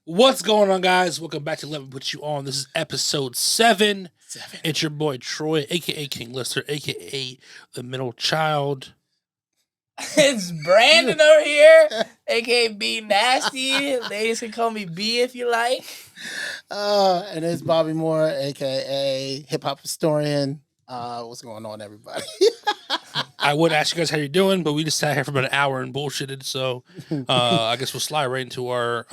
What's going on, guys? Welcome back to Let Me Put You On. This is episode 7. It's your boy Troy, aka King Lister, aka the middle child. It's Brandon over here, aka B Nasty. Ladies can call me B if you like. And it's Bobby Moore, aka hip hop historian. What's going on, everybody? I would ask you guys how you're doing, but we just sat here for about an hour and bullshitted. So I guess we'll slide right into our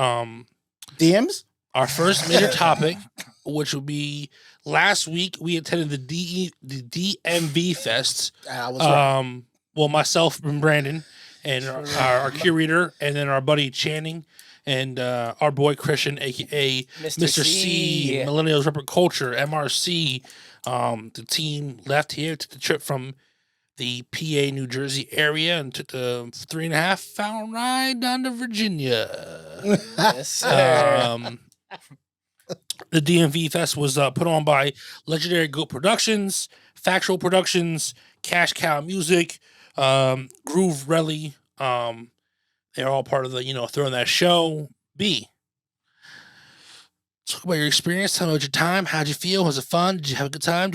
DMs. Our first major topic, which will be last week we attended the DMV Fest. I was right. Well, myself and Brandon, and our curator, and then our buddy Channing, and our boy Christian, aka Mr. C, Millennials Rep Culture, MRC. The team left here, took the trip from the PA, New Jersey area, and took the 3.5-hour ride down to Virginia. Yes, sir. The DMV Fest was put on by Legendary Goat Productions, Factual Productions, Cash Cow Music, Groove Rally. They're all part of the, throwing that show. B. Talk about your experience. Tell me about your time. How'd you feel? Was it fun? Did you have a good time?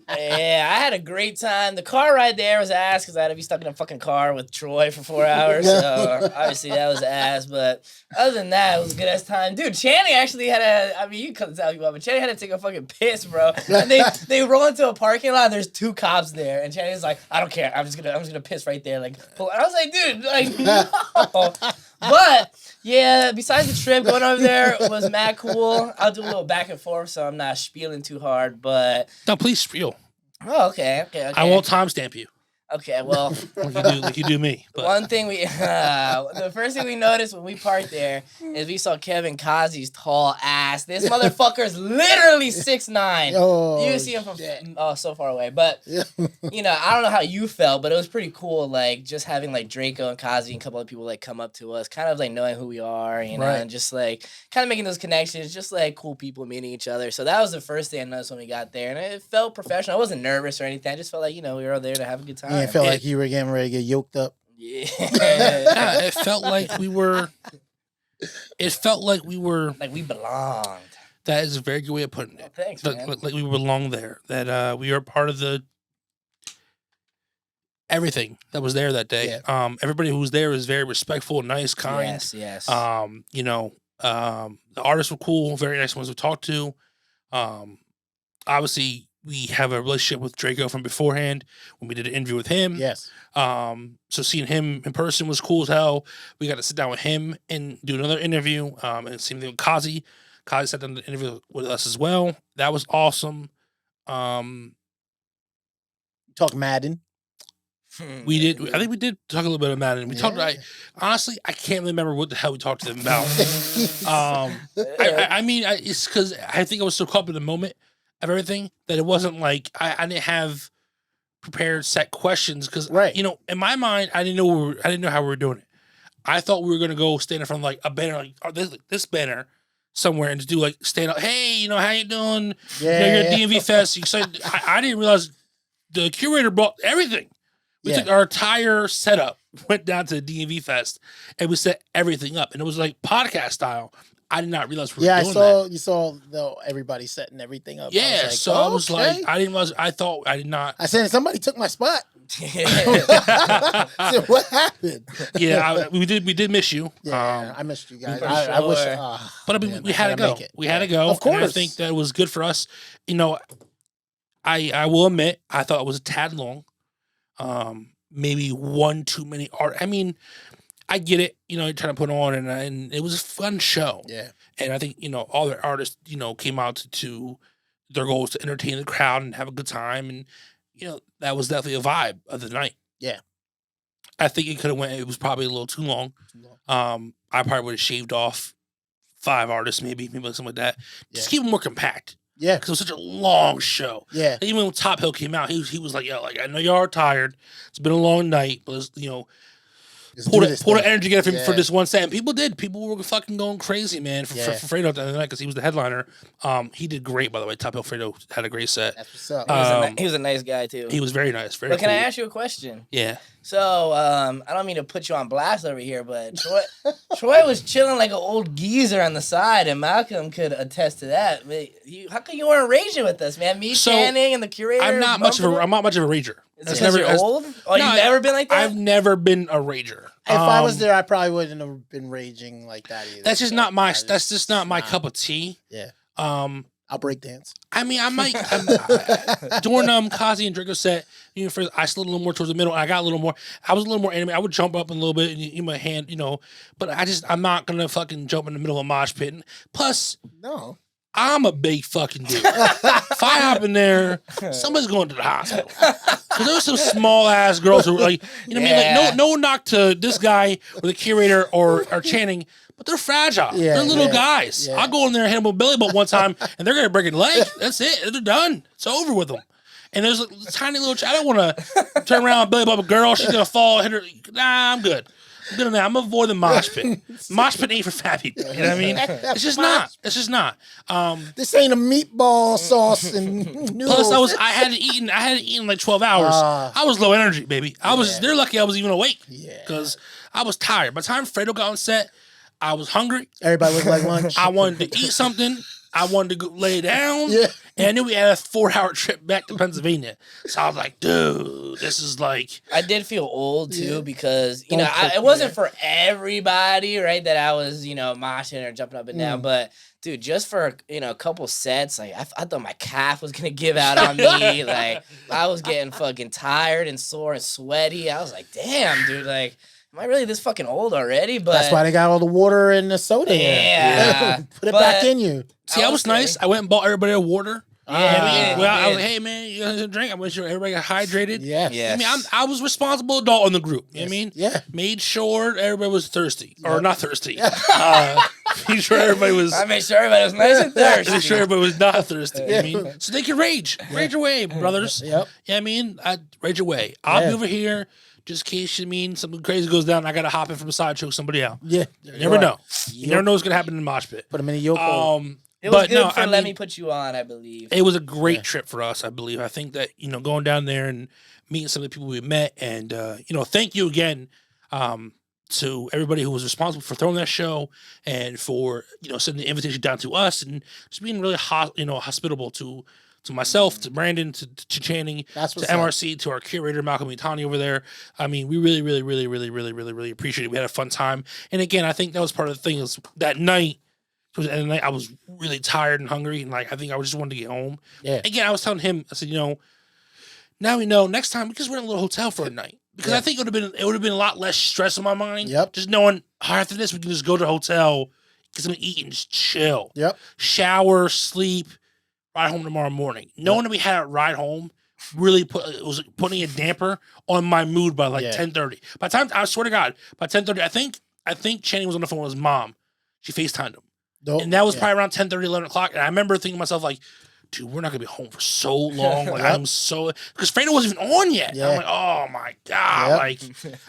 Yeah, I had a great time. The car ride there was ass because I had to be stuck in a fucking car with Troy for 4 hours. So obviously that was ass. But other than that, it was a good ass time. Dude, Channing actually had you couldn't tell me about, but Channing had to take a fucking piss, bro. And they roll into a parking lot and there's 2 cops there. And Channing's like, I don't care. I'm just gonna piss right there. And I was like, dude, no. But yeah, besides the trip, going over there was mad cool. I'll do a little back and forth so I'm not spieling too hard, but... No, please spiel. Oh, okay. I won't timestamp you. Okay, well... like you do me. But. One thing the first thing we noticed when we parked there is we saw Kevin Kazi's tall ass. This motherfucker's literally 6'9". Oh, you can see him from so far away. But, I don't know how you felt, but it was pretty cool, just having, Draco and Kazi and a couple of people, come up to us, kind of, knowing who we are, know, right. And just, kind of making those connections, just, cool people meeting each other. So that was the first thing I noticed when we got there, and it felt professional. I wasn't nervous or anything. I just felt like, we were all there to have a good time. Yeah, it felt like you were getting ready to get yoked up. Yeah. It felt like we were... Like we belonged. That is a very good way of putting it. Oh, thanks, man. Like we belong there. That we are part of the... Everything that was there that day. Yeah. Everybody who was there was very respectful, nice, kind. Yes. The artists were cool, very nice ones to talk to. Obviously, we have a relationship with Draco from beforehand when we did an interview with him. Yes. So seeing him in person was cool as hell. We got to sit down with him and do another interview. And same thing with Kazi. Kazi sat down to interview with us as well. That was awesome. Talk Madden. We did. I think we did talk a little bit about it. We talked. Honestly, I can't remember what the hell we talked to them about. It's because I think I was so caught up in the moment of everything that it wasn't like I didn't have prepared set questions because in my mind I didn't know how we were doing it. I thought we were gonna go stand in front of a banner this banner somewhere and just do stand up. Hey, how you doing? Yeah, you're at DMV Fest. You said I didn't realize the curator brought everything. We took our entire setup, went down to the DMV Fest, and we set everything up. And it was podcast style. I did not realize we were doing that. You saw everybody setting everything up. Yeah, I was like, I didn't realize, I did not. I said, somebody took my spot. I said, what happened? Yeah, we did miss you. Yeah, I missed you guys. I wish. But we had to go. We had to go. Of course. And I think that was good for us. I will admit, I thought it was a tad long. Maybe one too many art. I mean, I get it. You're trying to put on, and it was a fun show. Yeah. And I think all the artists came out to their goal was to entertain the crowd and have a good time, and that was definitely a vibe of the night. Yeah. I think it could have went. It was probably a little too long. I probably would have shaved off 5 artists, maybe something like that. Just keep it more compact. Yeah, because it was such a long show. Yeah, and even when Top Hill came out, he was like, "Yo, I know y'all are tired. It's been a long night, but pull the energy together for this one set. And people did. People were fucking going crazy, man, for Fredo at the end of the night because he was the headliner. He did great, by the way. Top Hill Fredo had a great set. That's what's up. He was a nice guy, too. He was very nice. Very But can I cool. ask you a question? Yeah. So, I don't mean to put you on blast over here, but Troy was chilling like an old geezer on the side, and Malcolm could attest to that. How come you weren't raging with us, man? Me, Channing, and the curator. I'm not much of a rager. Is it you're old? Oh, you've never been like that? I've never been a rager. If I was there, I probably wouldn't have been raging like that either. That's just not my. That's just not my cup of tea. Yeah. I'll break dance. I mean, I might during Kazi and Draco set. You know, first I slid a little more towards the middle. I got a little more. I was a little more animated. I would jump up a little bit and you my hand, But I'm not gonna fucking jump in the middle of a mosh pit. Plus, no. I'm a big fucking dude. If I hop in there, somebody's going to the hospital. Because there were some small ass girls who were like, what I mean? Like, no knock to this guy or the curator or Channing, but they're fragile. Yeah, they're little guys. Yeah. I'll go in there and hit them with belly button one time, and they're gonna break a leg. That's it. They're done. It's over with them. And there's a tiny little. I don't want to turn around and belly bump a girl. She's gonna fall. Hit her. Nah, I'm good. I'm gonna avoid the mosh pit. Mosh pit ain't for fat people. You know what I mean? It's just not. It's just not. This ain't a meatball sauce and noodles. Plus, I hadn't eaten like 12 hours. I was low energy, baby. They're lucky I was even awake. Yeah. Because I was tired. By the time Fredo got on set, I was hungry. Everybody looked like lunch. I wanted to eat something. I wanted to go lay down. Yeah. And I knew we had a 4-hour trip back to Pennsylvania. So I was like, dude, this is like... I did feel old, too, because, it wasn't for everybody, right, that I was, moshing or jumping up and down. But, dude, just for, a couple sets, like, I thought my calf was going to give out on me. Like, I was getting fucking tired and sore and sweaty. I was like, damn, dude, like... Am I really this fucking old already? But that's why they got all the water and the soda in. Yeah. Put it back in you. See, I was nice. I went and bought everybody a water. Yeah, I was like, hey, man, you guys drink? I made sure everybody got hydrated. Yeah. I mean, I was responsible adult in the group. You know what I mean? Yeah. Made sure everybody was thirsty. Or not thirsty. Made sure everybody was... I made sure everybody was nice and thirsty. Made sure everybody was not thirsty. You know what I mean? So they could rage. Rage away, brothers. Yep. You know what I mean? Rage away. I'll be over here just in case something crazy goes down. I got to hop in from the side and choke somebody out. Yeah. You never know. You never know what's going to happen in the mosh pit. Put them in a yoke. It was good for Let Me Put You On, I believe. It was a great trip for us, I believe. I think that, going down there and meeting some of the people we met and, thank you again to everybody who was responsible for throwing that show and for, sending the invitation down to us and just being really, hospitable to myself, to Brandon, to Channing, to MRC, to our curator, Malcolm Itani over there. I mean, we really, really, really, really, really, really, really appreciate it. We had a fun time. And again, I think that was part of the thing is that night, towards the end of the night, I was really tired and hungry. And I think I just wanted to get home. Yeah. Again, I was telling him, I said, now we know next time we just rent a little hotel for a night. Because I think it would have been a lot less stress on my mind. Yep. Just knowing after this, we can just go to the hotel, get something to eat and just chill. Yep. Shower, sleep. Ride home tomorrow morning. Knowing that we had a ride home really was putting a damper on my mood by 10:30. By the time I swear to God, by 10:30, I think Channing was on the phone with his mom. She FaceTimed him, and that was probably around 10:30, 11 o'clock. And I remember thinking to myself like, dude, we're not gonna be home for so long. Like I'm so because Fredo wasn't even on yet. Yeah. I'm like, oh my God. Like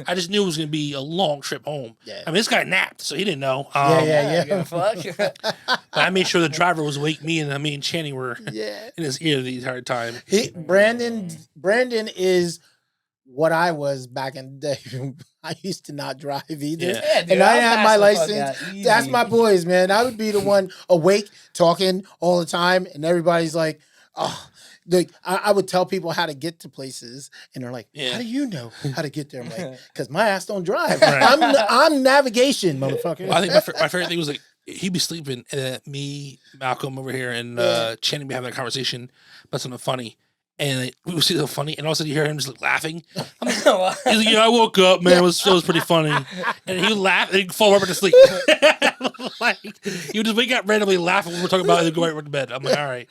I just knew it was gonna be a long trip home. Yeah. I mean, this guy napped, so he didn't know. Fuck. But I made sure the driver was awake. Me and Channing were in his ear the entire time. Brandon is what I was back in the day. I used to not drive either. Yeah, dude, and I didn't have my license. That's my boys, man. I would be the one awake, talking all the time, and everybody's like, oh, I would tell people how to get to places, and they're like, how do you know how to get there? I'm like, because my ass don't drive. Right. I'm navigation, motherfucker. Well, I think my favorite thing was like, he'd be sleeping, and me, Malcolm over here, and Channing be having a conversation about something funny. And we would see something funny, and all of a sudden you hear him just like laughing. I'm like, he's like, I woke up, man. It was pretty funny. And he would laugh, and he'd fall right back to sleep. Like, he would just wake up randomly laughing when we're talking about it and go right to bed. I'm like, all right.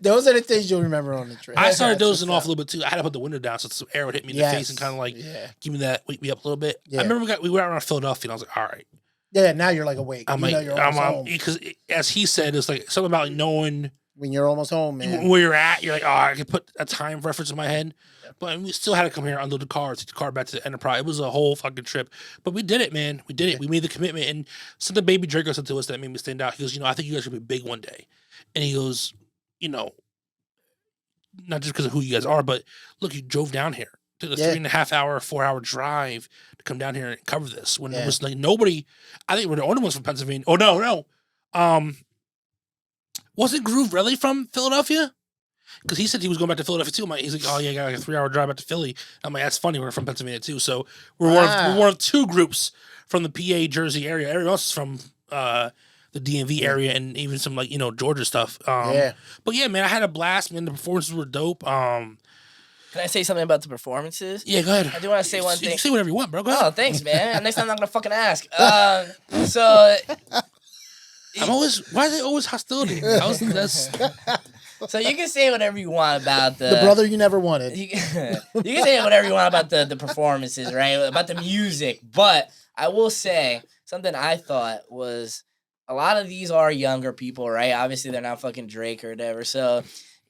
Those are the things you'll remember on the trip. I started dozing off a little bit too. I had to put the window down so some air would hit me in the face and kind of like give me that, wake me up a little bit. I remember we went around Philadelphia, and I was like, all right. Yeah, now you're like awake. I'm you like, know you're home. Because as he said, it's like something about knowing when you're almost home, man. Where you're at, you're like, oh, I can put a time reference in my head. But we still had to come here, unload the car, take the car back to the Enterprise. It was a whole fucking trip. But we did it, man. We did it. We made the commitment. And something Baby Draco said to us that made me stand out. He goes, I think you guys will be big one day. And he goes, not just because of who you guys are, but look, you drove down here. Took a 3.5 hour, 4 hour drive to come down here and cover this. When it was like nobody, I think we're the only ones from Pennsylvania. Oh, no. Wasn't Groove really from Philadelphia? Because he said he was going back to Philadelphia too. He's like, oh yeah, I got like a 3 hour drive back to Philly. I'm like, that's funny. We're from Pennsylvania too. So we're one of two groups from the PA Jersey area. Everyone else is from the DMV area and even some like Georgia stuff. But yeah, man, I had a blast. Man, the performances were dope. Can I say something about the performances? Yeah, go ahead. I do want to say one thing. You can say whatever you want, bro. Go ahead. Oh, thanks, man. Next time I'm not gonna fucking ask. So. Why is it always hostility? So you can say whatever you want about the brother you never wanted. You can say whatever you want about the performances, right? About the music. But I will say something I thought was a lot of these are younger people, right? Obviously, they're not fucking Drake or whatever. So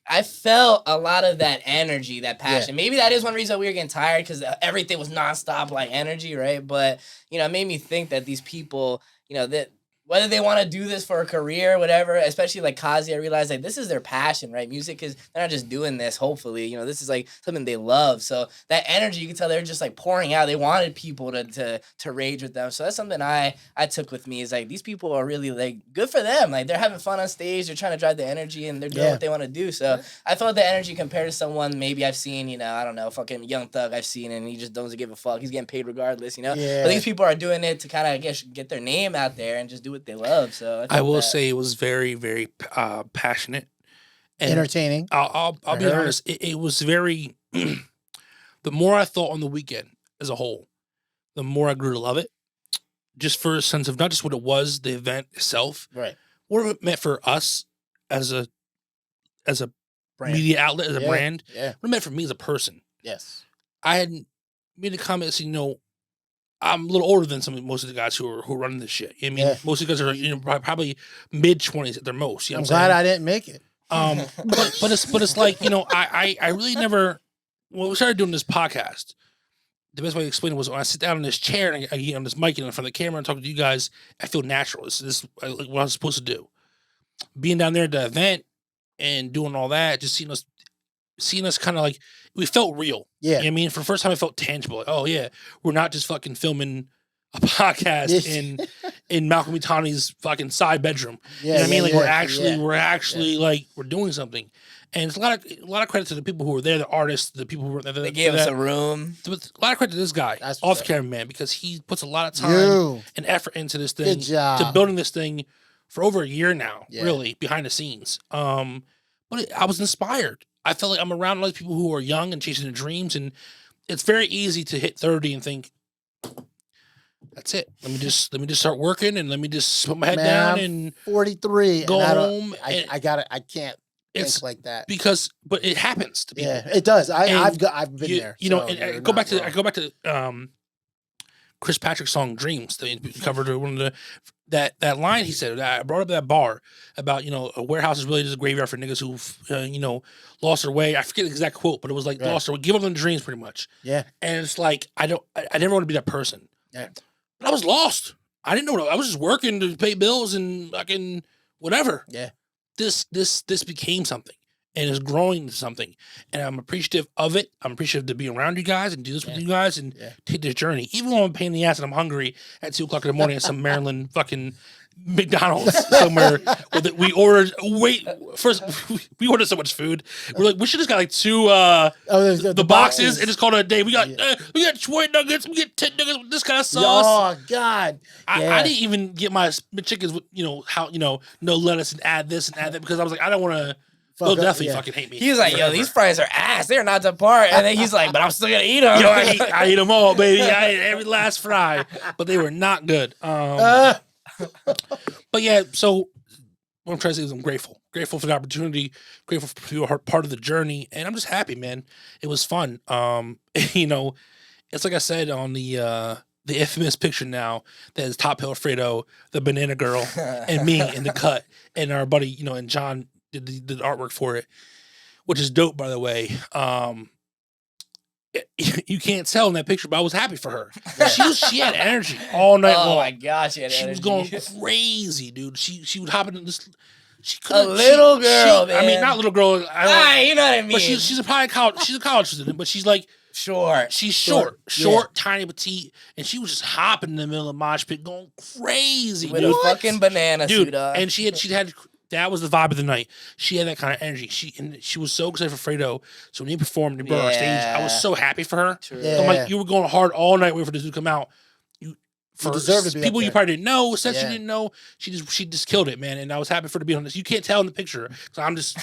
I felt a lot of that energy, that passion. Yeah. Maybe that is one reason we were getting tired because everything was nonstop like energy, right? But, it made me think that these people, that whether they want to do this for a career, whatever, especially like Kazi, I realized like this is their passion, right? Music is, they're not just doing this, hopefully, this is like something they love. So that energy, you can tell they're just like pouring out. They wanted people to rage with them. So that's something I took with me is like, these people are really like good for them. Like they're having fun on stage. They're trying to drive the energy and they're doing what they want to do. So I felt the energy compared to someone maybe I've seen, I don't know, fucking Young Thug I've seen and he just doesn't give a fuck. He's getting paid regardless, But these people are doing it to kind of get their name out there and just do what they love. So I will say it was very, very passionate, and entertaining. I'll be honest. It was very. The more I thought on the weekend as a whole, the more I grew to love it. Just for a sense of not just what it was, the event itself, right? What it meant for us as a brand. Media outlet, as a brand. Yeah. What it meant for me as a person. Yes. I had made a comment saying, I'm a little older than most of the guys who are running this shit. I mean, most of the guys are probably mid-20s at their most. I'm glad I didn't make it. But it's like I really never. When we started doing this podcast, the best way to explain it was when I sit down in this chair and I get on this mic and in front of the camera and talk to you guys, I feel natural. This is what I was supposed to do. Being down there at the event and doing all that, just seeing us kind of like, we felt real. Yeah. You know what I mean? For the first time, it felt tangible. Like, oh, yeah, we're not just fucking filming a podcast in Malcolm Itani's fucking side bedroom. Yeah, you know what I mean? Like, we're actually like, we're doing something. And it's a lot of credit to the people who were there, the artists, the people who were there. They gave us a room. A lot of credit to this guy, off camera man, because he puts a lot of time and effort into this thing. Good job. To building this thing for over a year now, really, behind the scenes. But I was inspired. I felt like I'm around all these people who are young and chasing their dreams, and it's very easy to hit 30 and think, that's it. Let me just start working and let me just put my head down and 43 go home. I got it. I can't think like that but it happens to people. Yeah, it does. I've been there. I go back to Chris Patrick's song "Dreams." They covered one of that line he said. I brought up that bar about a warehouse is really just a graveyard for niggas who've lost their way. I forget the exact quote, but it was like lost their way, give up on the dreams, pretty much. Yeah, and it's like I never want to be that person. Yeah, but I was lost. I didn't know. I was just working to pay bills and fucking whatever. Yeah, this became something. And is growing into something. And I'm appreciative of it. I'm appreciative to be around you guys and do this with you guys and take this journey. Even when I'm a pain in the ass and I'm hungry at 2 o'clock in the morning at some Maryland fucking McDonald's somewhere. We ordered so much food. We're like, we should just got like 2 the boxes and just called it a day. We got Detroit nuggets. We get 10 nuggets with this kind of sauce. Oh God. I didn't even get my chickens with no lettuce and add this and add that because I was like, I don't want to. They'll definitely fucking hate me. He's like, yo, these fries are ass. They're not to part. And then he's like, but I'm still going to eat them. Yo, I eat them all, baby. I ate every last fry. But they were not good. But yeah, so what I'm trying to say is I'm grateful. Grateful for the opportunity. Grateful for being part of the journey. And I'm just happy, man. It was fun. It's like I said on the infamous picture now that is Top Hill Fredo, the banana girl, and me in the cut. And our buddy, and John did the artwork for it, which is dope, by the way. You can't tell in that picture, but I was happy for her. She had energy all night long. Oh my gosh, she had energy. Was going crazy, dude. She would hop into this. She a little girl, man. I mean, not little girl. You know what I mean. But she's a college student, but she's like short. She's short, tiny, petite, and she was just hopping in the middle of mosh pit, going crazy with a fucking banana suit on. And she had. That was the vibe of the night. She had that kind of energy. She was so excited for Fredo. So when he performed and brought her on stage, I was so happy for her. Yeah. I'm like, you were going hard all night waiting for this to come out. For deserve to be people you probably didn't know, said she didn't know, she just killed it, man. And I was happy for her to be on this. You can't tell in the picture, so I'm just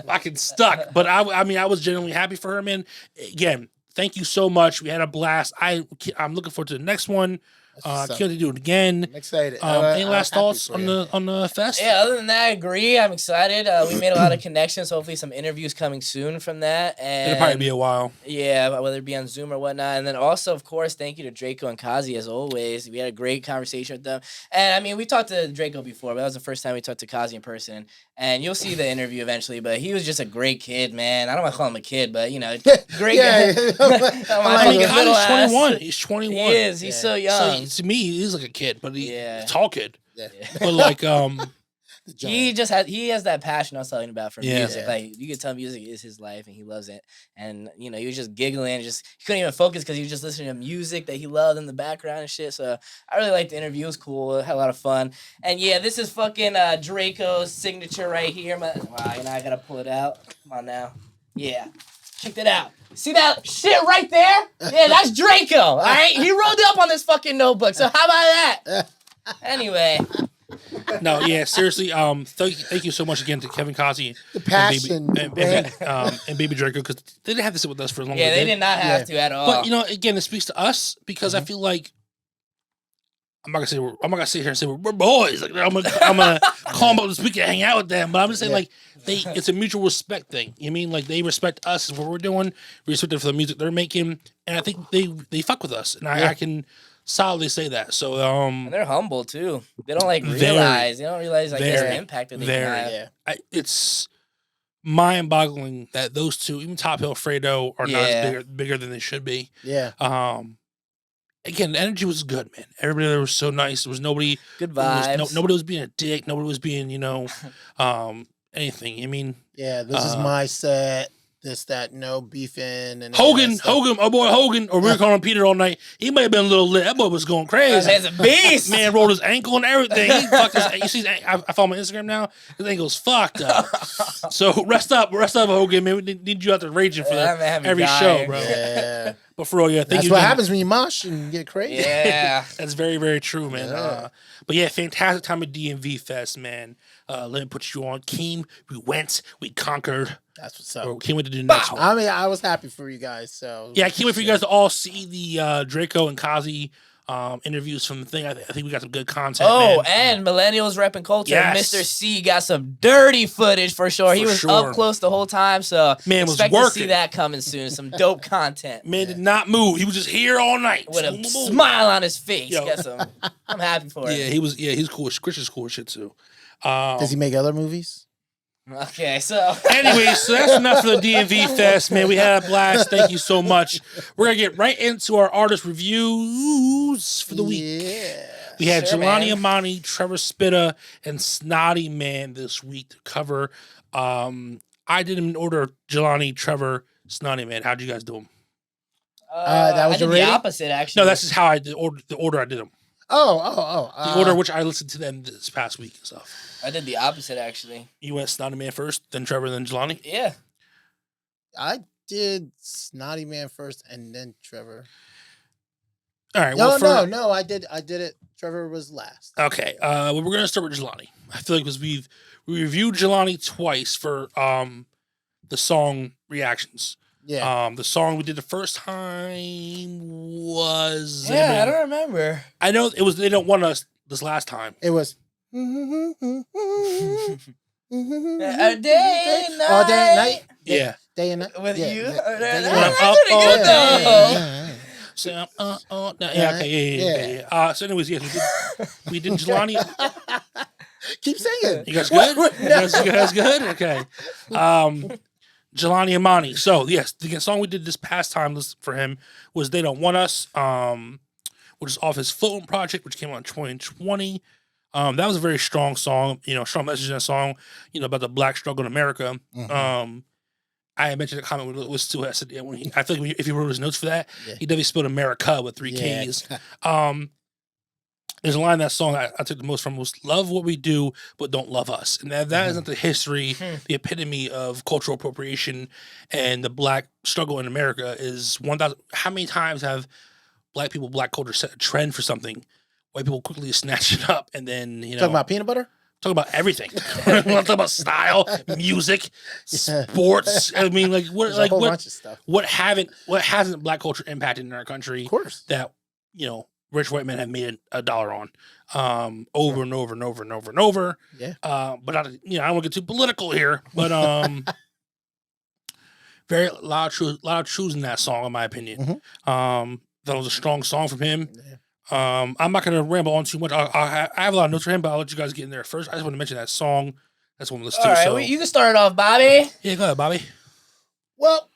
fucking stuck. But I mean, I was genuinely happy for her, man. Again, thank you so much. We had a blast. I'm looking forward to the next one. Can't wait to do it again. I'm excited. Any last thoughts on the fest? Yeah, other than that, I agree. I'm excited. We made a lot of connections. Hopefully, some interviews coming soon from that. And it'll probably be a while. Yeah, whether it be on Zoom or whatnot. And then also, of course, thank you to Draco and Kazi as always. We had a great conversation with them. And I mean, we talked to Draco before, but that was the first time we talked to Kazi in person. And you'll see the interview eventually. But he was just a great kid, man. I don't want to call him a kid, but great guy. Kazi's 21. He's 21. He is. He's so young. So, to me, he's like a kid, but he's a tall kid. Yeah. But like, he has that passion I was telling you about for music. Like you can tell music is his life and he loves it. And he was just giggling, he couldn't even focus because he was just listening to music that he loved in the background and shit. So I really liked the interview. It was cool. I had a lot of fun. And yeah, this is fucking Draco's signature right here. Wow, I gotta pull it out. Come on now. Yeah. Check that out. See that shit right there? Yeah, that's Draco. All right, he rolled up on this fucking notebook. So how about that? Anyway. No, yeah, seriously. Thank you so much again to Kevin Kazi, the passion, and Baby Draco, because they didn't have to sit with us for as long. Yeah, as they did not have to at all. But again, it speaks to us because I feel like I'm not gonna sit here and say we're boys. Like I'm gonna call them up this weekend, hang out with them. But I'm just saying like it's a mutual respect thing. You mean like they respect us and what we're doing, we respect them for the music they're making, and I think they fuck with us, and I can solidly say that. So and they're humble too. They don't realize. They don't realize the impact that they can have. It's mind-boggling that those two, even Top Hill, Fredo, are not as bigger than they should be. Yeah. Again, the energy was good, man. Everybody there was so nice. There was nobody. Good vibes. Nobody was being a dick. Nobody was being, anything. I mean. Yeah, this is my set. This, that, no beefing. And Hogan, our boy Hogan, or we were calling him Peter all night. He may have been a little lit. That boy was going crazy. That's a beast. Man rolled his ankle and everything. He fucked his, you see, I follow him on Instagram now. His ankle's fucked up. So rest up, Hogan. Man, we need you out there raging for every show, bro. Yeah. But for real, thank you. That's what happens when you mosh and get crazy. Yeah. That's very, very true, man. Yeah. But yeah, fantastic time at DMV Fest, man. Let me put you on. Came, we went, we conquered. That's what's up. Can't wait to do the next one. I mean, I was happy for you guys. So yeah, I can't wait for you guys to all see the Draco and Kazi interviews from the thing. I think we got some good content. Oh, man. And Millennials Reppin' Culture. Yes. Mr. C got some dirty footage for sure. He was up close the whole time, so expect to see that coming soon. Some dope content. Man did not move. He was just here all night with a smile on his face. I'm happy for him. Yeah, he's cool. Chris is cool as shit too. Does he make other movies? Okay, so anyway, so that's enough for the DMV Fest, man. We had a blast. Thank you so much. We're gonna get right into our artist reviews for the week. Yeah. We had Jelani Imani, Trevor Spitta, and Snottyman this week to cover. I did them in order: Jelani, Trevor, Snottyman. How'd you guys do them? That was I did the opposite, actually. No, that's just how I did the order I did them. The order which I listened to them this past week and stuff. I did the opposite, actually. You went Snottyman first, then Trevor, then Jelani? Yeah. I did Snottyman first and then Trevor. All right. No, I did it. Trevor was last. Okay. Well, we're gonna start with Jelani. I feel like we reviewed Jelani twice for the song reactions. Yeah. The song we did the first time was I don't remember. I know it was They Don't Want Us this last time. It was a day and night. All day and night. Yeah. Day and night. With you. That's pretty good though. So, okay, yeah. So anyways, yes, we did Jelani. Keep singing. You guys good? You guys good? Okay. Jelani Imani. So yes, the song we did this past time for him was "They Don't Want Us," which is off his FORTE project, which came out in 2020. That was a very strong song. Strong message in that song. About the black struggle in America. Mm-hmm. I had mentioned a comment with Stu. I said, I feel like if he wrote his notes for that, he definitely spelled America with 3 Ks. There's a line in that song I took the most from was "Love what we do, but don't love us." And that isn't the history, the epitome of cultural appropriation and the black struggle in America is 1,000. How many times have black culture set a trend for something? White people quickly snatch it up and then, Talking about peanut butter? Talk about everything. Talk about style, music, sports. I mean, bunch of stuff. What hasn't black culture impacted in our country? Of course. That, rich white men have made $1 on over and over and over and over and over. Yeah. But I don't want to get too political here, but very lot of truths in that song, in my opinion. Mm-hmm. That was a strong song from him. Yeah. I'm not going to ramble on too much. I have a lot of notes for him, but I'll let you guys get in there first. I just want to mention that song. That's what I'm listening to. All right, you can start it off, Bobby. Yeah, go ahead, Bobby. Well,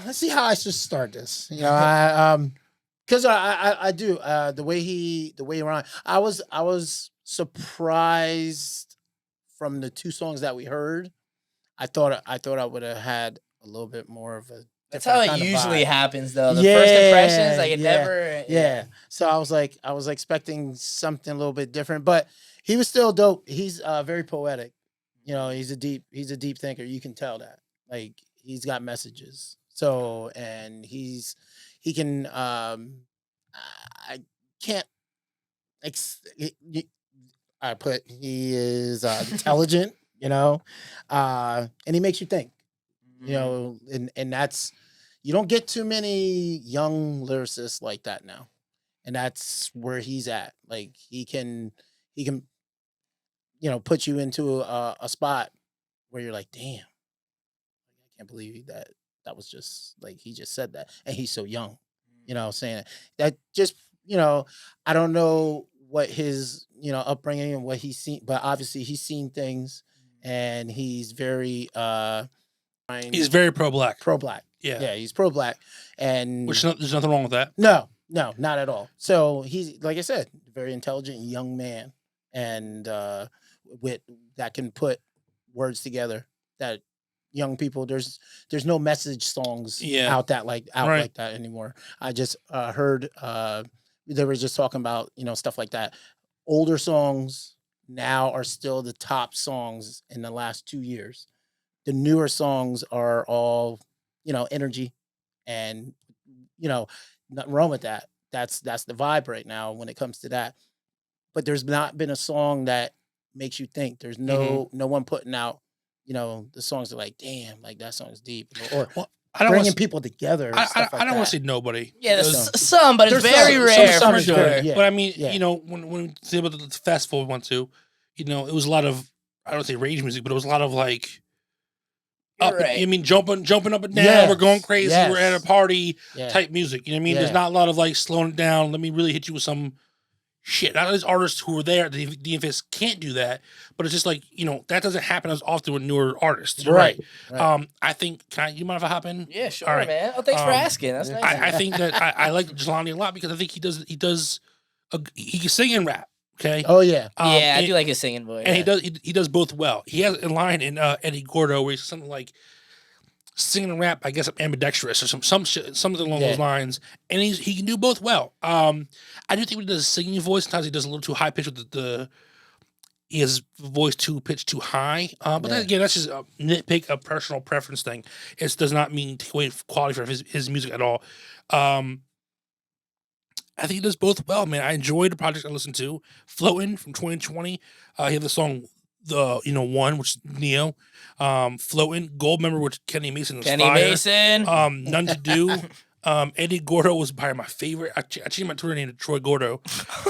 let's see how I should start this. Because I do the way he ran. I was surprised from the 2 songs that we heard. I thought I would have had a little bit more of a. That's how it usually happens, though. The first impressions, like it never. Yeah. So I was expecting something a little bit different, but he was still dope. He's very poetic. He's a deep thinker. You can tell that. Like he's got messages. So and he can. I can't. He is intelligent. And he makes you think. And that's, you don't get too many young lyricists like that now. And that's where he's at. Like he can, put you into a spot where you're like, damn, I can't believe that was just like, he just said that. And he's so young, saying that just, I don't know what his, upbringing and what he's seen, but obviously he's seen things and he's very, he's very pro-black. Pro-black. Yeah, he's pro-black. And there's nothing wrong with that. No, not at all. So he's, like I said, a very intelligent young man and with that can put words together that young people, there's no message songs out like that anymore. I just heard they were just talking about, stuff like that. Older songs now are still the top songs in the last 2 years. The newer songs are all, energy and, nothing wrong with that. That's the vibe right now when it comes to that. But there's not been a song that makes you think. There's no one putting out, the songs that are like, damn, like that song's deep. Or bringing people together. I don't want to say nobody. Yeah, there's some, but it's very rare for sure. Yeah. But I mean, when we think about the festival we went to, it was a lot of, I don't say rage music, but it was a lot of like, jumping up and down, we're going crazy, we're at a party type music. You know what I mean? There's not a lot of like slowing it down. Let me really hit you with some shit. Not these artists who are there at the DMV Fest can't do that, but it's just like, that doesn't happen as often with newer artists. Right. I think, you mind if I hop in? Yeah, sure, all right. Man. Oh, thanks for asking. That's nice. I think that I like Jelani a lot because I think he can sing and rap. Okay. Oh yeah. I do like his singing voice. And he does both well. He has a line in Eddie Gordo where he's something like singing and rap. I guess I'm ambidextrous or something along those lines. And he can do both well. I do think when he does a singing voice, sometimes he does a little too high pitch with he has voice pitched too high. But then again, that's just a nitpick, a personal preference thing. It does not mean take away quality from his music at all. I think he does both well, man. I enjoyed the project I listened to. Floatin' from 2020. He had the song One, which is Neo. Floatin', Gold Member, which Kenny Mason was Mason. None to Do. Eddie Gordo was probably my favorite. I changed my Twitter name to Troy Gordo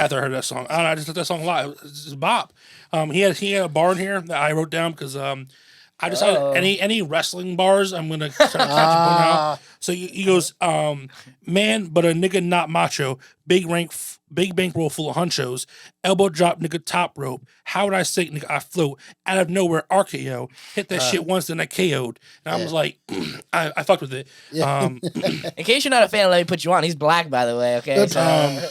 after I heard that song. I just thought that song a lot. It's just bop. He had a bar in here that I wrote down because I decided any wrestling bars I'm gonna try to catch out. So he goes, man, but a nigga not macho. Big big bankroll full of hunchos, elbow drop, nigga, top rope. How would I say, nigga, I float out of nowhere, RKO, hit that shit once, then I KO'd. And I was like, I fucked with it. Yeah. In case you're not a fan, let me put you on. He's black, by the way. Okay. So.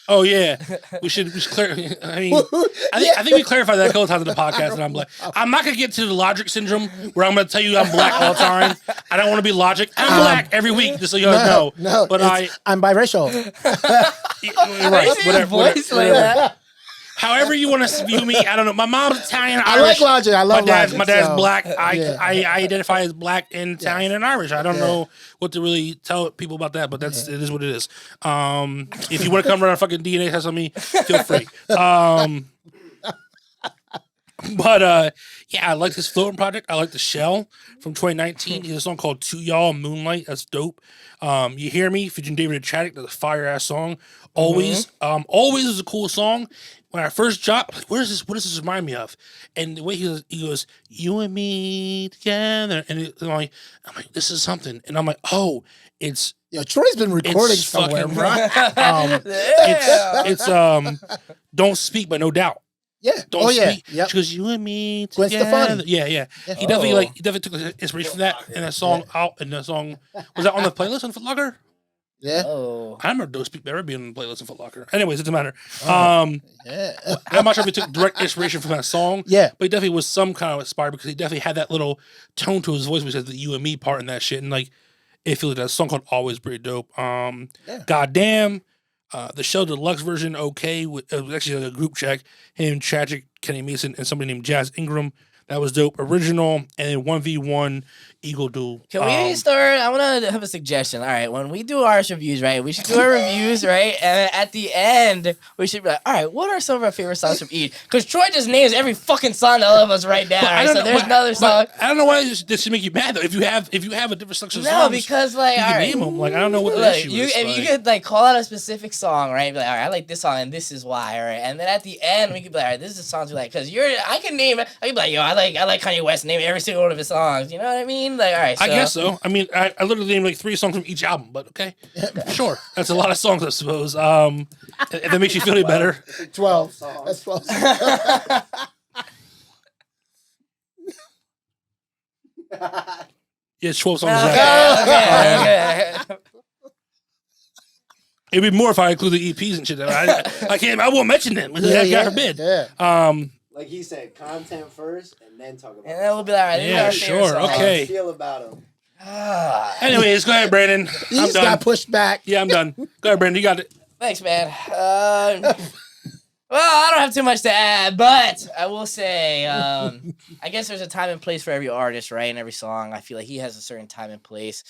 Oh yeah, we should clear. I mean, I think we clarified that a couple of times in the podcast. And I'm like, I'm not gonna get to the Logic syndrome where I'm gonna tell you I'm black all the time. I don't want to be Logic. I'm black every week, just so you guys know. No, but I'm biracial. Right, whatever. Voice like that. However you want to view me, I don't know. My mom's Italian, I Irish. like Logic. I love Logic. My dad's so, black. yeah. I identify as black and Italian and Irish. I don't know what to really tell people about that, but it is what it is. If you want to come around fucking DNA test on me, feel free. But yeah, I like this floating project. I like the Shell from 2019. He has a song called To Y'all Moonlight. That's dope. You Hear Me featuring David Chaddock. That's a fire ass song. Always. Always is a cool song. When I first dropped, like, what does this remind me of? And the way he goes, you and me together, and I'm like, this is something, and I'm like, oh, it's. Yo, Troy's been recording somewhere, fucking, bro. It's Don't Speak, but No Doubt. Yeah. Don't Speak. Yep. She goes, you and me Gwen together. Stefani. Yeah. He definitely took inspiration from that in that song. Out in the song, was that on the playlist on Foot Locker? Yeah. Oh. I remember Don't Speak better being on the playlist in Foot Locker. Anyways, it doesn't matter. Yeah. I'm not sure if he took direct inspiration from that song. Yeah. But he definitely was some kind of inspired because he definitely had that little tone to his voice, which has the you and me part in that shit. And like, it feels like that song called Always pretty dope. Goddamn. The Shell Deluxe version, okay. It was actually like a group check. Him, Tragic, Kenny Mason, and somebody named Jazz Ingram. That was dope. Original, and then 1v1 Eagle Duel. Can we start? I want to have a suggestion. All right, when we do our reviews, right, we should do our reviews, right? And at the end, we should be like, all right, what are some of our favorite songs from each? Because Troy just names every fucking song to all of us right now. Right? So there's another song. I don't know why this should make you mad, though. If you have a different selection of songs, no, because like, you all can right, name them. Like, I don't know what the issue is. If you could like call out a specific song, right? Be like, all right, I like this song, and this is why, all right. And then at the end, we could be like, all right, this is the songs we like. Because I can name it. I could be like, yo, I like Kanye West. Name every single one of his songs. You know what I mean? Like, all right. So. I guess so. I mean, I literally named like 3 songs from each album, but okay, sure. That's a lot of songs, I suppose. If that makes you feel any better. 12 songs. That's 12 songs. Yeah, it's 12 songs. Okay. It'd be more if I include the EPs and shit. I won't mention them. God forbid. Yeah. Like he said, content first, and then talk about. And then we'll be like, all right, yeah, sure, okay. How you feel about him? Anyways, go ahead, Brandon. You I'm just done. got pushed back. Yeah, I'm done. Go ahead, Brandon. You got it. Thanks, man. Well, I don't have too much to add, but I will say, I guess there's a time and place for every artist, right? And every song. I feel like he has a certain time and place.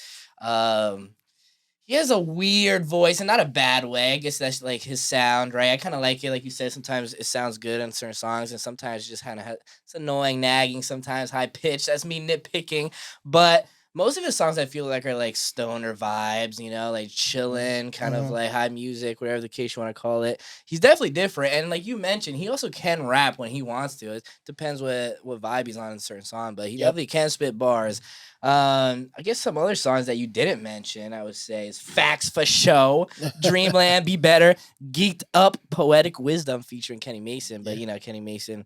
He has a weird voice, and not a bad way. I guess that's like his sound, right? I kind of like it. Like you said, sometimes it sounds good on certain songs, and sometimes it just kind of it's annoying, nagging, sometimes high pitched. That's me nitpicking. But most of his songs I feel like are like stoner vibes, you know, like chilling, kind of like high music, whatever the case you want to call it. He's definitely different. And like you mentioned, he also can rap when he wants to. It depends what vibe he's on in a certain song, but he definitely can spit bars. I guess some other songs that you didn't mention, I would say, is Facts for Show, Dreamland, Be Better, Geeked Up, Poetic Wisdom featuring Kenny Mason. But, you know, Kenny Mason,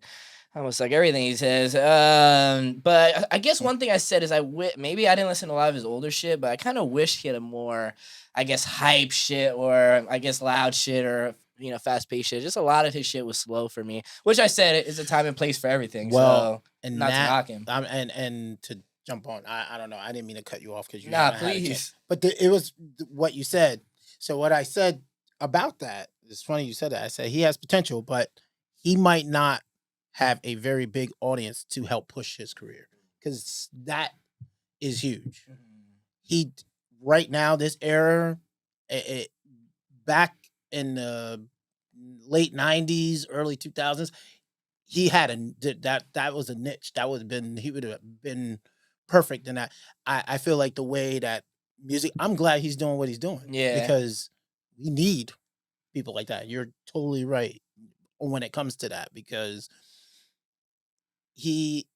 almost like everything he says. But I guess one thing I said is maybe I didn't listen to a lot of his older shit, but I kind of wish he had a more, I guess, hype shit or, I guess, loud shit or, you know, fast-paced shit. Just a lot of his shit was slow for me, which I said is a time and place for everything. Well, so and not to knock him. And to jump on. I don't know. I didn't mean to cut you off because you. Nah, please. But it was what you said. So what I said about that, it's funny you said that. I said he has potential, but he might not have a very big audience to help push his career because that is huge. He right now this era, back in the late 90s, early 2000s, he had that was a niche that he would have been perfect in that. I feel like the way that music, I'm glad he's doing what he's doing. Yeah. Because we need people like that. You're totally right when it comes to that because he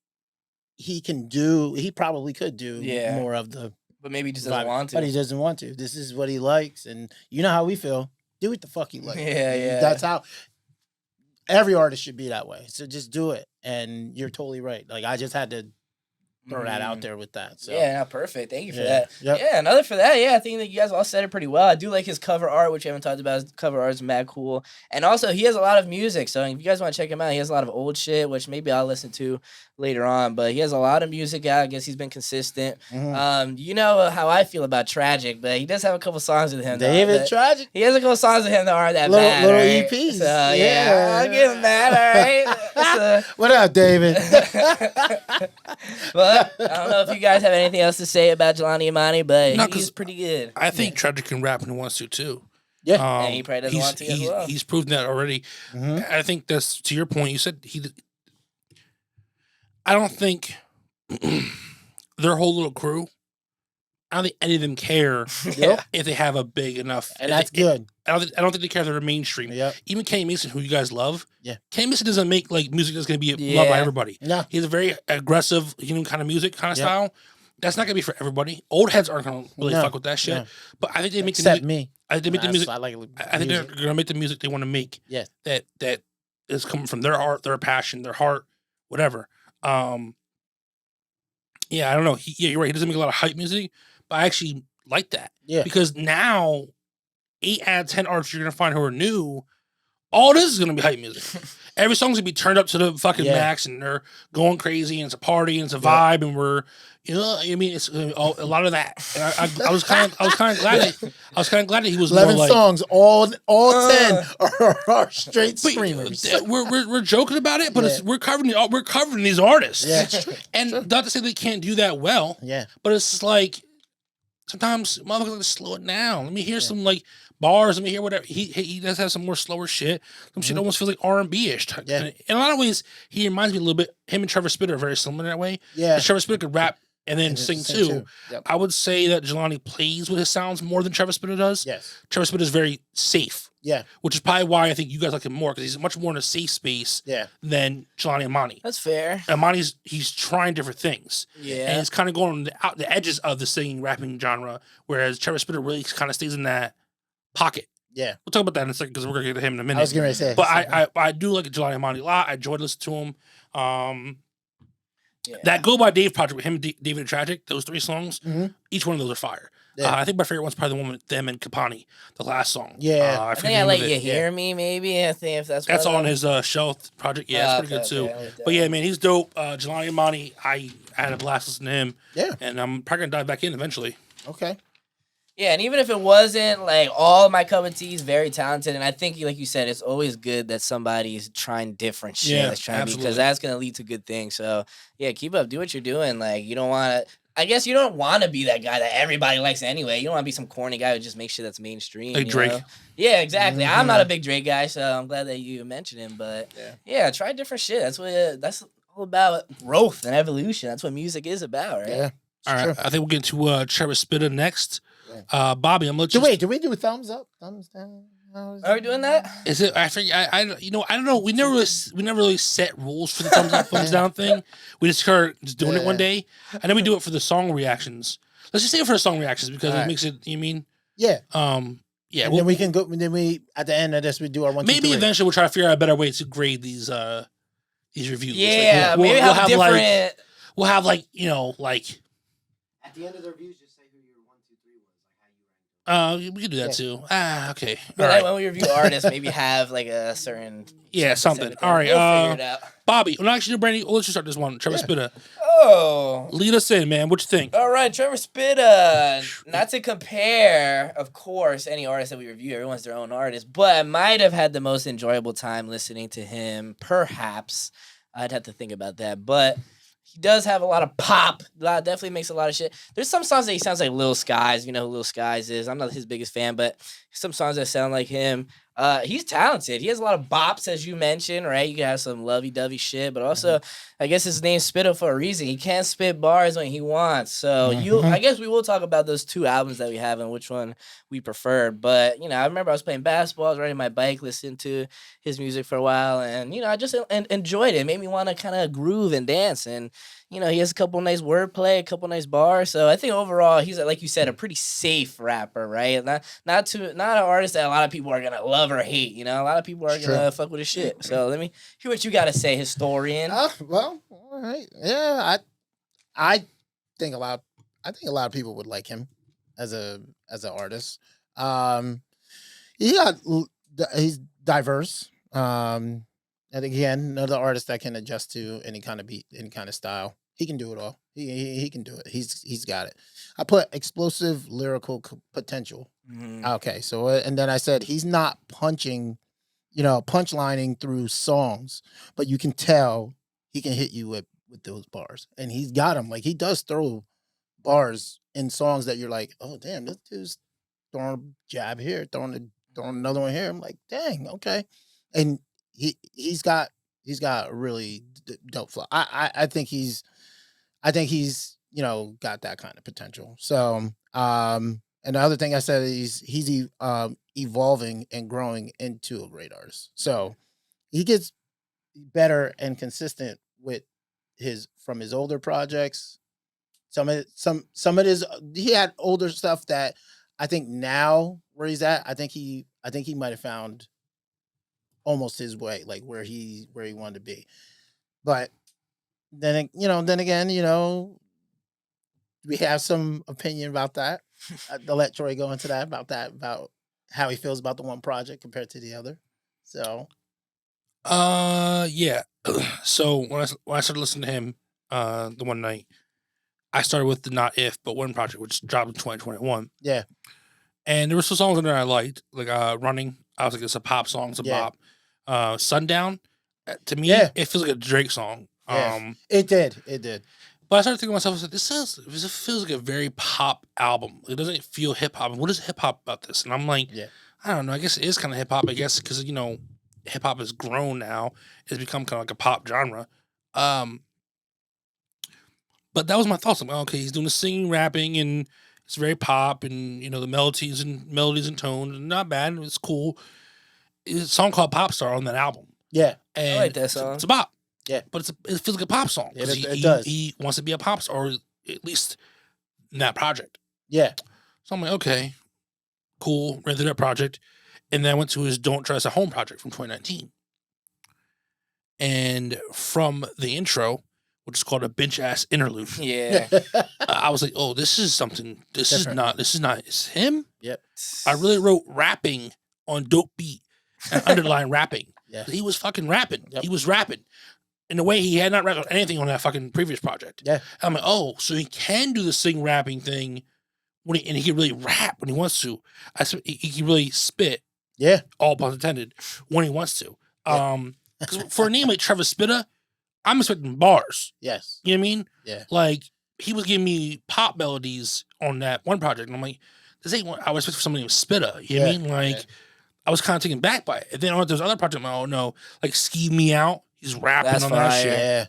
probably could do more of the, but maybe he just doesn't want to. But he doesn't want to. This is what he likes. And you know how we feel. do what the fuck you like. Yeah. That's how every artist should be that way. So just do it. And you're totally right. Like, I just had to throw that out there with that. So. Yeah, no, perfect. Thank you for that. Yep. Yeah, another for that. Yeah, I think that you guys all said it pretty well. I do like his cover art, which we haven't talked about. His cover art is mad cool. And also, he has a lot of music. So if you guys want to check him out, he has a lot of old shit, which maybe I'll listen to later on. But he has a lot of music out. I guess he's been consistent. You know how I feel about Tragic, but he does have a couple songs with him. David Tragic? He has a couple songs with him that aren't that bad. Little right? EPs. So, yeah. I'll give him that, all right? What up, David? But I don't know if you guys have anything else to say about Jelani Imani, but he's pretty good. I think Tragic can rap when he wants to too. Yeah, and he probably doesn't want to as well. He's proven that already. I think that's to your point. You said I don't think their whole little crew. I don't think any of them care if they have a big enough. And that's good. I don't think they care if they're mainstream. Yep. Even Kenny Mason, who you guys love. Yeah. Kenny Mason doesn't make like music that's going to be loved by everybody. No. He has a very aggressive, kind of music kind of style. That's not going to be for everybody. Old heads aren't going to really fuck with that shit. No. But I think they make Except the music. me. I think they make the music. I think they're going to make the music they want to make. Yeah. That is coming from their art, their passion, their heart, whatever. Yeah, I don't know. You're right. He doesn't make a lot of hype music, but I actually like that. Yeah. Because now, 8 out of 10 artists you're going to find who are new, all this is going to be hype music. Every song's going to be turned up to the fucking max, and they're going crazy, and it's a party, and it's a vibe, and we're, it's a lot of that. And I was kind of glad that he was 11 more like, songs, all 10 are straight screamers. We're joking about it, but we're covering these artists. Yeah. And not to say they can't do that well. Yeah. But it's just like, sometimes motherfuckers like to slow it down. Let me hear some like bars. Let me hear whatever. He does have some more slower shit. Some shit almost feels like R&B-ish. Yeah. And in a lot of ways, he reminds me a little bit. Him and Trevor Spitta are very similar in that way. Yeah. Trevor Spitta could rap and then sing too. Yep. I would say that Jelani plays with his sounds more than Trevor Spitta does. Yes. Trevor Spitta is very safe. Yeah. Which is probably why I think you guys like him more, because he's much more in a safe space than Jelani Imani. That's fair. Imani's he's trying different things. Yeah. And he's kind of going out the edges of the singing, rapping genre, whereas Trevor Spitta really kind of stays in that pocket. Yeah. We'll talk about that in a second because we're going to get to him in a minute. I was going to say. But I do like Jelani Imani a lot. I enjoyed listening to him. That Go By Dave project with him, David and Tragic, those 3 songs, each one of those are fire. Yeah. I think my favorite one's probably the one with them and Kapani, the last song. Yeah. I think I Let You Hear Me, maybe. I think if that's on his Shelf project. Yeah, it's pretty good too. But yeah, man, he's dope. Jelani Imani, I had a blast listening to him. Yeah. And I'm probably going to dive back in eventually. Okay. Yeah, and even if it wasn't like all of my cup of tea, he's very talented, and I think, like you said, it's always good that somebody's trying different shit. Yeah, because that's gonna lead to good things. So yeah, keep up, do what you're doing. Like you don't want to. I guess you don't want to be that guy that everybody likes anyway. You don't want to be some corny guy who just makes shit that's mainstream. Like Drake. Know? Yeah, exactly. I'm not a big Drake guy, so I'm glad that you mentioned him. But yeah, try different shit. That's all about growth and evolution. That's what music is about, right? Yeah. All right, I think we'll get to Trevor Spitta next. Bobby, I'm looking. Wait, did we do a thumbs up, thumbs down? Are we doing that? Is it? I forget. I don't know. We never really set rules for the thumbs up, thumbs down thing. We just started just doing it one day, and then we do it for the song reactions. Let's just say it for the song reactions because it makes it. You mean? Yeah. Yeah. And then we can go. Then we at the end of this we do our 1, 2, 3. Maybe eventually we'll try to figure out a better way to grade these reviews. Yeah. Like, maybe we'll have different. We'll have like at the end of the reviews, just say who your 1, 2, 3 was, like how you ranked. We could do that too. Okay. But like when we review artists, maybe have like a certain something. All right. We'll figure it out. Bobby, well, actually, Brandy, let's just start this one. Trevor Spitta. Oh. Lead us in, man. What you think? All right, Trevor Spitta. Not to compare, of course, any artist that we review. Everyone's their own artist. But I might have had the most enjoyable time listening to him. Perhaps. I'd have to think about that. But he does have a lot of pop. Definitely makes a lot of shit. There's some songs that he sounds like Lil Skies. You know who Lil Skies is. I'm not his biggest fan, but some songs that sound like him. He's talented. He has a lot of bops, as you mentioned, right? You can have some lovey-dovey shit, but also, I guess his name's Spitta for a reason. He can't spit bars when he wants. So I guess we will talk about those 2 albums that we have and which one we prefer. But, I remember I was playing basketball, I was riding my bike, listening to his music for a while, and, I just enjoyed it. It made me want to kind of groove and dance, and, he has a couple nice wordplay, a couple nice bars. So I think overall, he's, like you said, a pretty safe rapper, right? Not an artist that a lot of people are gonna love or hate. A lot of people are gonna fuck with his shit. So let me hear what you got to say, historian. Well, all right, yeah, I think a lot of people would like him as an artist. He's diverse. And again, another artist that can adjust to any kind of beat, any kind of style. He can do it all. He can do it. He's got it. I put explosive lyrical potential. Okay, so and then I said he's not punchlining through songs, but you can tell he can hit you with those bars, and he's got them. Like, he does throw bars in songs that you're like, oh damn, this dude's throwing a jab here, throwing another one here. I'm like, dang, okay, and he's got really dope flow. I think he's got that kind of potential. So and the other thing I said is he's evolving and growing into a great artist. So he gets better and consistent with from his older projects. Some of his, he had older stuff that I think now where he's at, I think he might have found almost his way, like where he wanted to be. But then again, we have some opinion about that. I'll let Troy go into that, about how he feels about the one project compared to the other. So, yeah. So when I started listening to him, the one night, I started with the Not If But One project, which dropped in 2021. Yeah. And there were some songs in there I liked, like Running. I was like, it's a pop song, it's a bop. Sundown, to me, it feels like a Drake song. It did. But I started thinking to myself, I was like, this feels like a very pop album. It doesn't feel hip hop. What is hip hop about this? And I'm like, I don't know. I guess it is kind of hip hop. I guess because hip hop has grown now. It's become kind of like a pop genre. But that was my thoughts. I'm like, okay, he's doing the singing, rapping, and it's very pop, and the melodies and tones, not bad. It's cool. It's a song called Pop Star on that album. Yeah, and I like that song. It's a bop. Yeah, but it feels like a pop song. Yeah, it does. He wants to be a pop star, or at least in that project. Yeah. So I'm like, okay, cool. Ran through that project, and then I went to his Don't Try This at Home project from 2019. And from the intro, which is called a bitch ass interlude. Yeah. I was like, oh, this is something. This is not. It's him. Yep. I really wrote rapping on dope beat and underline rapping. Yeah. He was fucking rapping. Yep. He was rapping in a way he had not rapped anything on that fucking previous project. Yeah. And I'm like, oh, so he can do the sing rapping thing and he can really rap when he wants to. He can really spit. Yeah. All puns intended when he wants to. Yeah. Because for a name like Trevor Spitta, I'm expecting bars. Yes. You know what I mean? Yeah. Like, he was giving me pop melodies on that one project. And I'm like, this ain't what I was expecting for somebody named Spitta. You know what I mean? Like, I was kind of taken back by it. And then on those other projects, I'm like, oh no, like Ski Me Out. He's rapping on that shit. Yeah.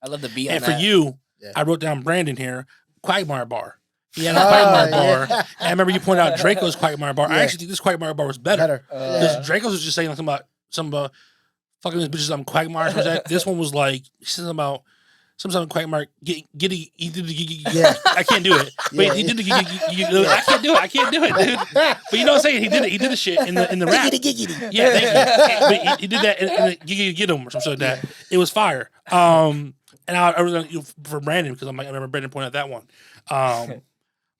I love the beat on and that. For you, I wrote down Brandon here, Quagmire bar. He had a Quagmire bar. And I remember you pointed out Draco's Quagmire bar. I actually think this Quagmire bar was better. Because Draco's was just saying something about some fucking these bitches on Quagmire. This one was like, he said something about sometimes Quagmire giddy. He did the I can't do it. Wait, he did the I can't do it, dude. But you know what I'm saying? He did it. He did the shit in the rap. Yeah, thank you. But he did that in the get him or something like that. It was fire. And I really for Brandon because I remember Brandon pointed out that one.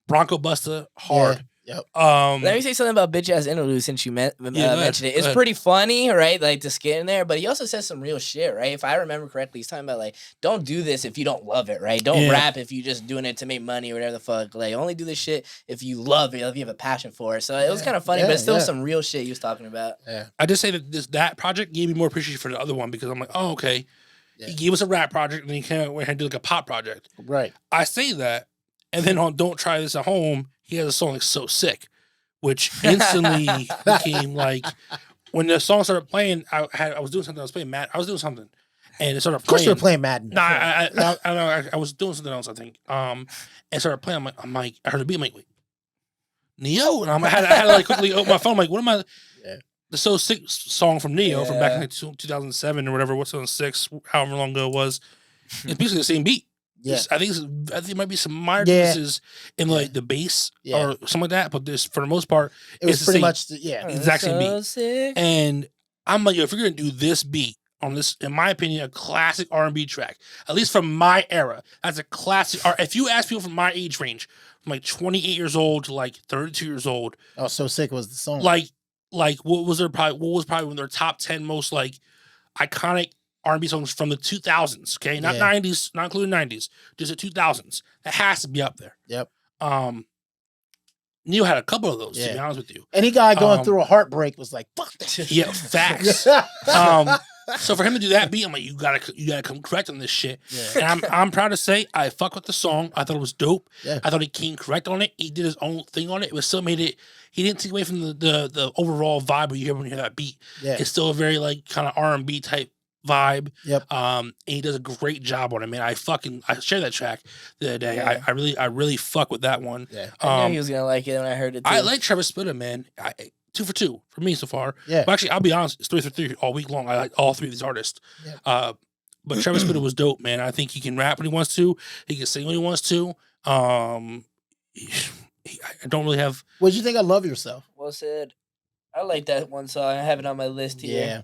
Bronco Buster hard. Yep. Let me say something about bitch ass interlude since you mentioned it. It's pretty funny, right? Like to skit in there, but he also says some real shit, right? If I remember correctly, he's talking about like, don't do this if you don't love it, right? Don't rap if you just doing it to make money or whatever the fuck. Like, only do this shit if you love it, if you have a passion for it. So it was kind of funny, but it's still some real shit he was talking about. Yeah. I just say that project gave me more appreciation for the other one because I'm like, oh, okay. Yeah. He gave us a rap project and then he came out and did like a pop project. Right. I say that, and then on Don't Try This at Home, he has a song like So Sick, which instantly became like when the song started playing, I was doing something. I was playing Madden. I was doing something, and it started playing. Of course, you were playing Madden. No, I don't know. I was doing something else, I think. And it started playing. I'm like, I heard the beat. I'm like, wait, Neo, and I had to like quickly open my phone. I'm like, what am I? Yeah. The So Sick song from Neo from back in like 2007 or whatever. What's on 6? However long ago it was. It's basically the same beat. Yeah. I think it might be some minor differences in like the bass or something like that, but this for the most part, it was pretty much the exact same beat. Sick. And I'm like, yo, if you're gonna do this beat on this, in my opinion, a classic R&B track, at least from my era, that's a classic. If you ask people from my age range, from like 28 years old to like 32 years old, Oh, So Sick was the song. Like what was probably one of their top 10 most like iconic R&B songs from the 2000s, okay? Not 90s, not including 90s, just the 2000s. That has to be up there. Yep. Neo had a couple of those, to be honest with you. Any guy going through a heartbreak was like, fuck that shit. Yeah, facts. So for him to do that beat, I'm like, you gotta come correct on this shit. Yeah. And I'm proud to say I fuck with the song. I thought it was dope. Yeah. I thought he came correct on it. He did his own thing on it. It was still made it. He didn't take away from the overall vibe you hear when you hear that beat. Yeah. It's still a very like kind of R&B type vibe. Yep. And he does a great job on it, man. I shared that track the other day. Yeah. I really fuck with that one. Yeah. I knew he was gonna like it when I heard it too. I like Trevor Spitta, man. 2 for 2 for me so far. Yeah. But actually, I'll be honest, it's 3 for 3 all week long. I like all 3 of these artists. Yeah. But Trevor Spitta was dope, man. I think he can rap when he wants to. He can sing when he wants to. I don't really have. What did you think of Love Yourself? Well said. I like that one song. I have it on my list here. Yeah.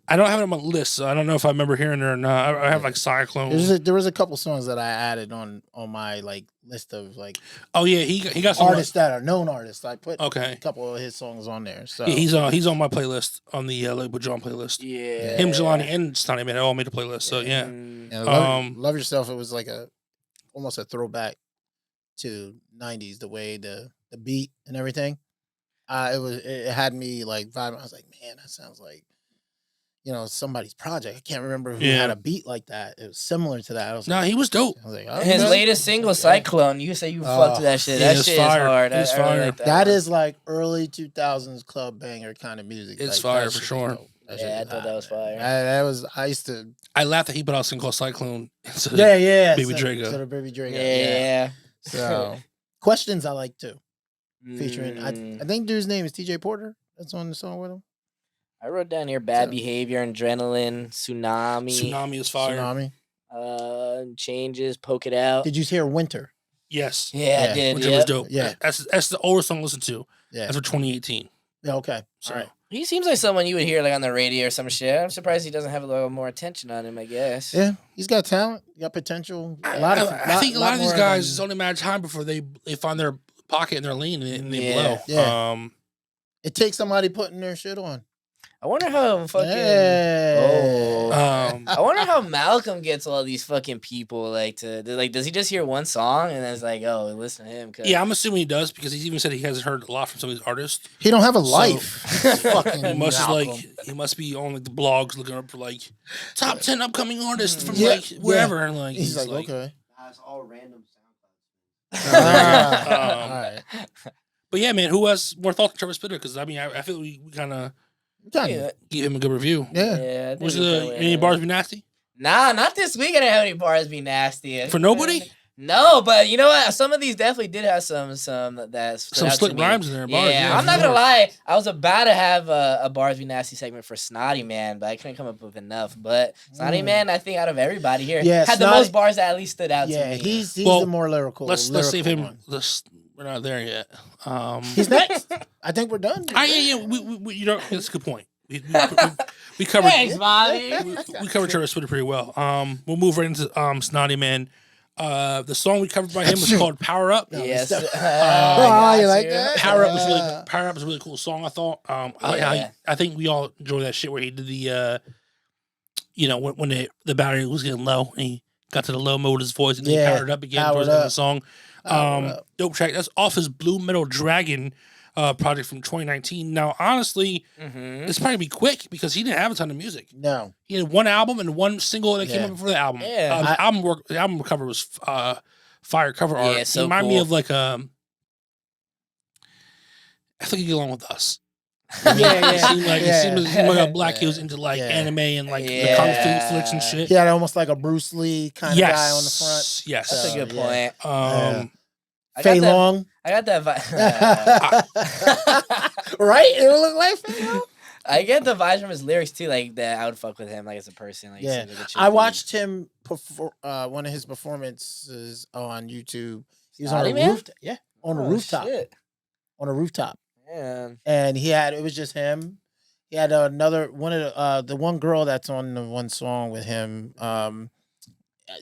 I don't have it on my list, so I don't know if I remember hearing it or not. I have like Cyclone. There was a couple songs that I added on my like list of like. Oh yeah, he got some artists that are known artists. I put a couple of his songs on there. So yeah, he's on my playlist on the Label John playlist. Yeah, him, Jelani, and Snottyman all made a playlist. So yeah. Love Yourself. It was like almost a throwback to '90s. The way the beat and everything. It had me like vibing. I was like, man, that sounds like, somebody's project. I can't remember who had a beat like that. It was similar to that. I was he was dope. I was like, his latest single, Cyclone. You say you fucked with that shit. That shit is hard. It's fire. Really like that is like early 2000s club banger kind of music. It's fire for sure. Yeah, I thought that was fire. I laughed that he put out a single called Cyclone. Baby Drago. Baby Drago. Yeah. So Questions I like too. Featuring, I think dude's name is TJ Porter. That's on the song with him. I wrote down here Bad Behavior, Adrenaline, Tsunami. Tsunami is fire. Tsunami. Changes, Poke It Out. Did you hear Winter? Yes. Yeah, I did. Winter was dope. Yeah. That's the oldest song I listened to. Yeah. That's for 2018. Yeah, okay. So. All right. He seems like someone you would hear like on the radio or some shit. I'm surprised he doesn't have a little more attention on him, I guess. Yeah, he's got talent, got potential. I think a lot of these guys, it's only a matter of time before they find their pocket and their lane and they blow. Yeah. It takes somebody putting their shit on. I wonder how fucking. I wonder how Malcolm gets all these fucking people does he just hear one song and then it's like, oh, listen to him? Yeah, I'm assuming he does because he's even said he hasn't heard a lot from some of these artists. He don't have a life. Fucking he must be on like the blogs looking up for like top 10 upcoming artists from like wherever and like he's like okay. That's all random SoundCloud. All right. But yeah, man, who has more thoughts on Trevor Spitta? Because I mean, I feel we kind of give him a good review. Yeah. Was any bars be nasty? Nah, not this week. I didn't have any bars be nasty. For nobody? No, but you know what? Some of these definitely did have some slick rhymes in there. Bars, yeah, I'm not gonna lie. I was about to have a bars be nasty segment for Snottyman, but I couldn't come up with enough. But Snottyman, I think out of everybody here, had the most bars that at least stood out to me. Yeah, he's the more lyrical. Let's save him. We're not there yet. He's next. I think we're done. We that's a good point. We covered. Thanks, Bobby. We covered Trevor Spitta pretty well. We'll move right into Snottyman. The song we covered by him was called "Power Up." Yes. You like that? Power Up was a really cool song. I thought. I think we all enjoyed that shit where he did the, when the battery was getting low and he got to the low mode of his voice and then he powered up again towards the end of the song. Dope track. That's off his Blue Metal Dragon project from 2019. Now, honestly, this probably be quick because he didn't have a ton of music. No, he had one album and one single that came up before the album. Yeah, the album cover was fire cover art. Yeah, so it reminded me of like I think you get along with us. It seemed like a black kid was into like anime and like the kung fu flicks and shit. He had almost like a Bruce Lee kind of guy on the front. Yes, that's a good point. Fei Long. I got that vibe. Right? It would look like Fei Long. I get the vibes from his lyrics too. Like that, I would fuck with him like as a person. Like, yeah, like I watched him one of his performances on YouTube. He was on a rooftop. Yeah, on a rooftop. Shit. On a rooftop. Man. And it was just him. He had another one of the one girl that's on the one song with him.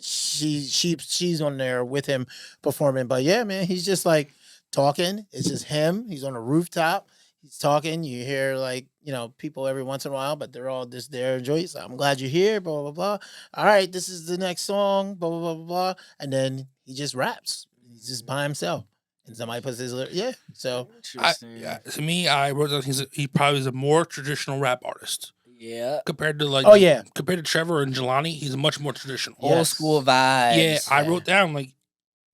She's on there with him performing. But yeah, man, he's just like talking. It's just him. He's on a rooftop. He's talking. You hear like, people every once in a while, but they're all just there enjoying. So I'm glad you're here, blah, blah, blah. All right, this is the next song, blah, blah, blah, blah, blah. And then he just raps. He's just by himself. And somebody puts his lyrics. Yeah. So to me, I wrote down he probably is a more traditional rap artist. Yeah. Compared to compared to Trevor and Jelani, he's much more traditional. Old school vibes. Yeah, I wrote down like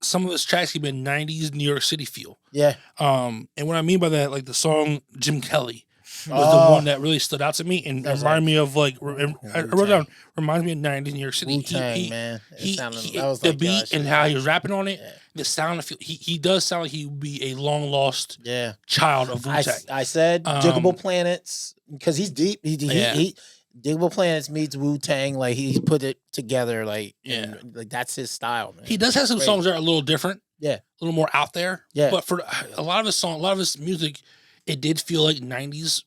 some of his tracks give me a 90s New York City feel. Yeah. And what I mean by that, like the song Jim Kelly was the one that really stood out to me and reminded me of like I wrote down reminds me of 90s New York City. Wu-Tang, man. The beat and how he was rapping on it, the sound of he does sound like he would be a long lost child of Wu-Tang. I said Diggable Planets because he's deep. He Diggable Planets meets Wu-Tang, like he put it together, like like that's his style, man. He does have some songs that are a little different, a little more out there, but for a lot of his music, it did feel like 90s,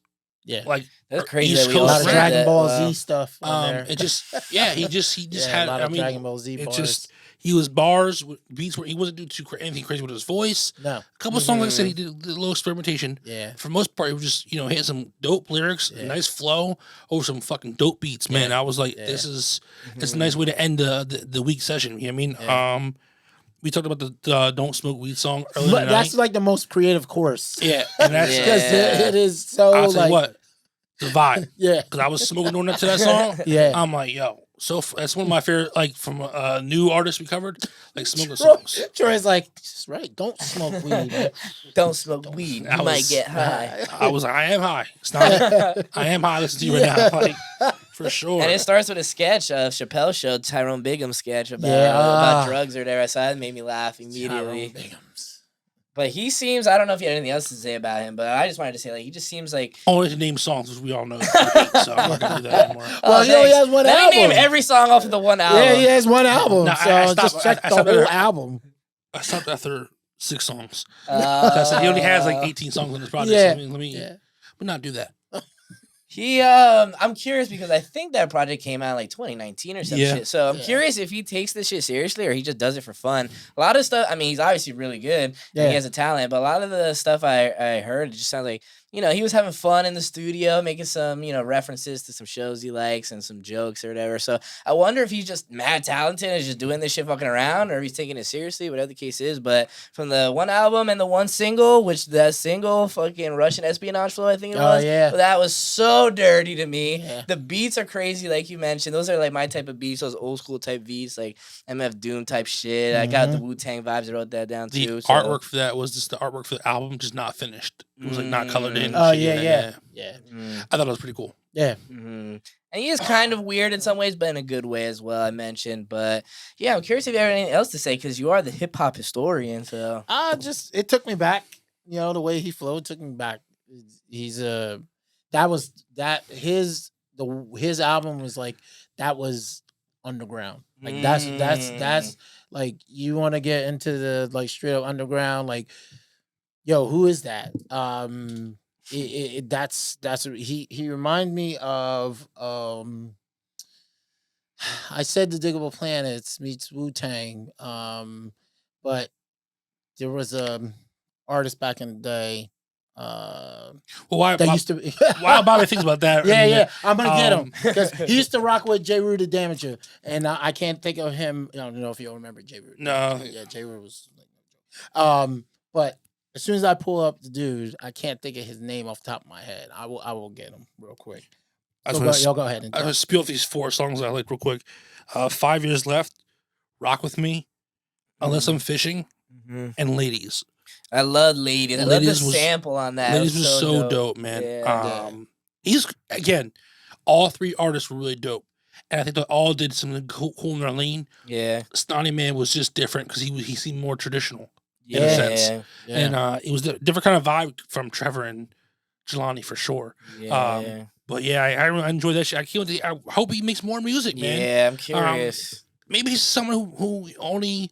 like that's crazy. East Coast, a lot of Dragon Ball Z stuff on there. It just, he just had a lot of Dragon Ball Z bars. He was bars with beats where he wasn't doing anything crazy with his voice. No, a couple of songs, like I said, he did a little experimentation. Yeah, for the most part, he was just hitting some dope lyrics, a nice flow over some fucking dope beats. Man, I was like, this is it's a nice way to end the week session. You know what I mean? We talked about the "Don't Smoke Weed" song earlier tonight. That's like the most creative course. Yeah, and that's because it is so. I'll tell you what, the vibe. Yeah, because I was smoking on that to that song. Yeah, I'm like, yo. So that's one of my favorite, like from a new artist we covered, like smoking songs. Troy's like, right, don't smoke weed. Don't smoke weed. You might get high. I am high. It's not. I am high. Listen to you right now, like for sure. And it starts with a sketch of Chappelle Show, Tyrone Biggums sketch about drugs or whatever. So that made me laugh immediately. But he seems, I don't know if you had anything else to say about him, but I just wanted to say, like, he just seems like... Only to name songs, as we all know. So I'm not going to do that anymore. Well, he only has one album. Let me name every song off of the one album. Yeah, he has one album. No, so just check the whole album. I stopped after 6 songs. He only has like 18 songs on this project. Yeah. So let me not do that. I'm curious because I think that project came out like 2019 or some shit. So I'm curious if he takes this shit seriously or he just does it for fun. A lot of stuff, I mean, he's obviously really good and he has a talent, but a lot of the stuff I heard, it just sounds like, he was having fun in the studio, making some, references to some shows he likes and some jokes or whatever. So I wonder if he's just mad talented and is just doing this shit fucking around or if he's taking it seriously, whatever the case is. But from the one album and the one single, which that single, fucking Russian Espionage Flow, I think it was. Yeah. That was so dirty to me. Yeah. The beats are crazy, like you mentioned. Those are like my type of beats, those old school type beats, like MF Doom type shit. I got the Wu-Tang vibes. I wrote that down too. The artwork for that was just the artwork for the album, just not finished. It was like not colored in. Oh, yeah. I thought it was pretty cool. Yeah. And he is kind of weird in some ways, but in a good way as well, I mentioned. But yeah, I'm curious if you have anything else to say because you are the hip hop historian. So it took me back. The way he flowed took me back. He's his album was like that was underground. Like that's like you want to get into the like straight up underground. Like, yo, who is that? That's he reminded me of I said the Diggable Planets meets Wu-Tang, but there was a artist back in the day. Why Bobby thinks about that? I'm gonna get him because he used to rock with J. Rue the Damager, and I can't think of him. I don't know if you remember J. Rue. No, J. Rue was but as soon as I pull up the dude, I can't think of his name off the top of my head. I will get him real quick. Y'all go ahead and I'll spiel these 4 songs I like real quick. 5 Years Left, Rock With Me, Unless I'm Fishing, and Ladies. I love Ladies. I love the sample on that. Ladies was so dope, man. Yeah. He's, again, all three artists were really dope. And I think they all did something cool in their lane. Yeah. Snottyman was just different because he seemed more traditional in a sense. Yeah. And it was a different kind of vibe from Trevor and Jelani for sure. Yeah. But yeah, I really enjoy that shit. I hope he makes more music, man. Yeah, I'm curious. Maybe he's someone who only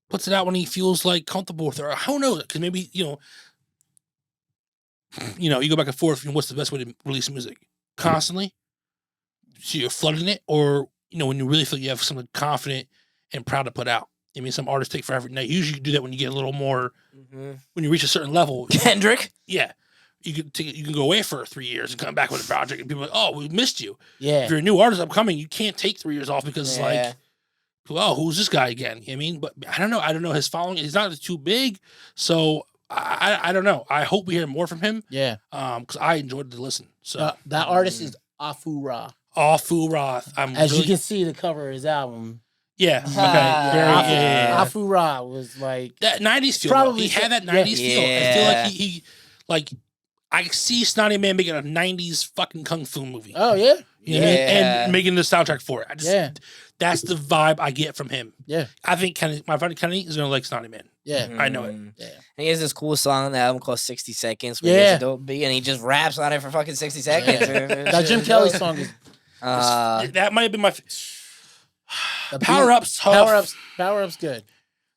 puts it out when he feels like comfortable with it. Or who knows? Because maybe, you go back and forth. What's the best way to release music? Constantly? So you're flooding it? Or, when you really feel you have something confident and proud to put out? I mean, some artists take forever. Now, usually you do that when you get a little more, when you reach a certain level. Kendrick? Yeah. You can go away for 3 years and come back with a project and people are like, oh, we missed you. Yeah. If you're a new artist upcoming, you can't take 3 years off because it's like, well, who's this guy again? I mean, but I don't know. I don't know his following. He's not too big. So I don't know. I hope we hear more from him. Yeah. Because I enjoyed the listen. So that artist is Afu Ra. Afu Ra. As you can see the cover of his album. Yeah. Okay. Afu Ra was like that 90s feel. Probably he had that 90s feel. I feel like he like I see Snottyman making a 90s fucking kung fu movie. Oh yeah. And making the soundtrack for it. That's the vibe I get from him. Yeah. I think my friend Kenny is gonna like Snottyman. Yeah. I know it. Yeah. And he has this cool song on the album called 60 Seconds where he has a dope beat and he just raps on it for fucking 60 seconds. That Jim Kelly song is that might have been my Power Up's tough. Power Up's good.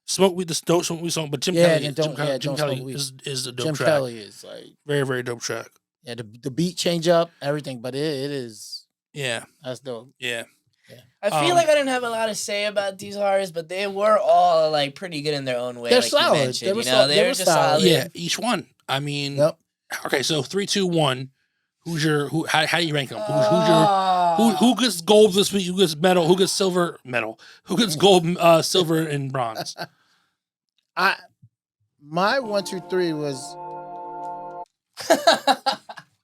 Smoke Weed, the Don't Smoke Weed song, but Jim Kelly is a dope Jim track. Kelly is like very, very dope track. Yeah, the beat change up, everything, but it is that's dope. Yeah. I feel like I didn't have a lot to say about these artists, but they were all like pretty good in their own way. They're like solid. You mentioned, they were just solid. Yeah, each one. I mean, okay, so 3, 2, 1. How do you rank them? Who gets gold this week? Who gets medal? Who gets silver medal? Who gets gold, silver, and bronze? My 1, 2, 3 was.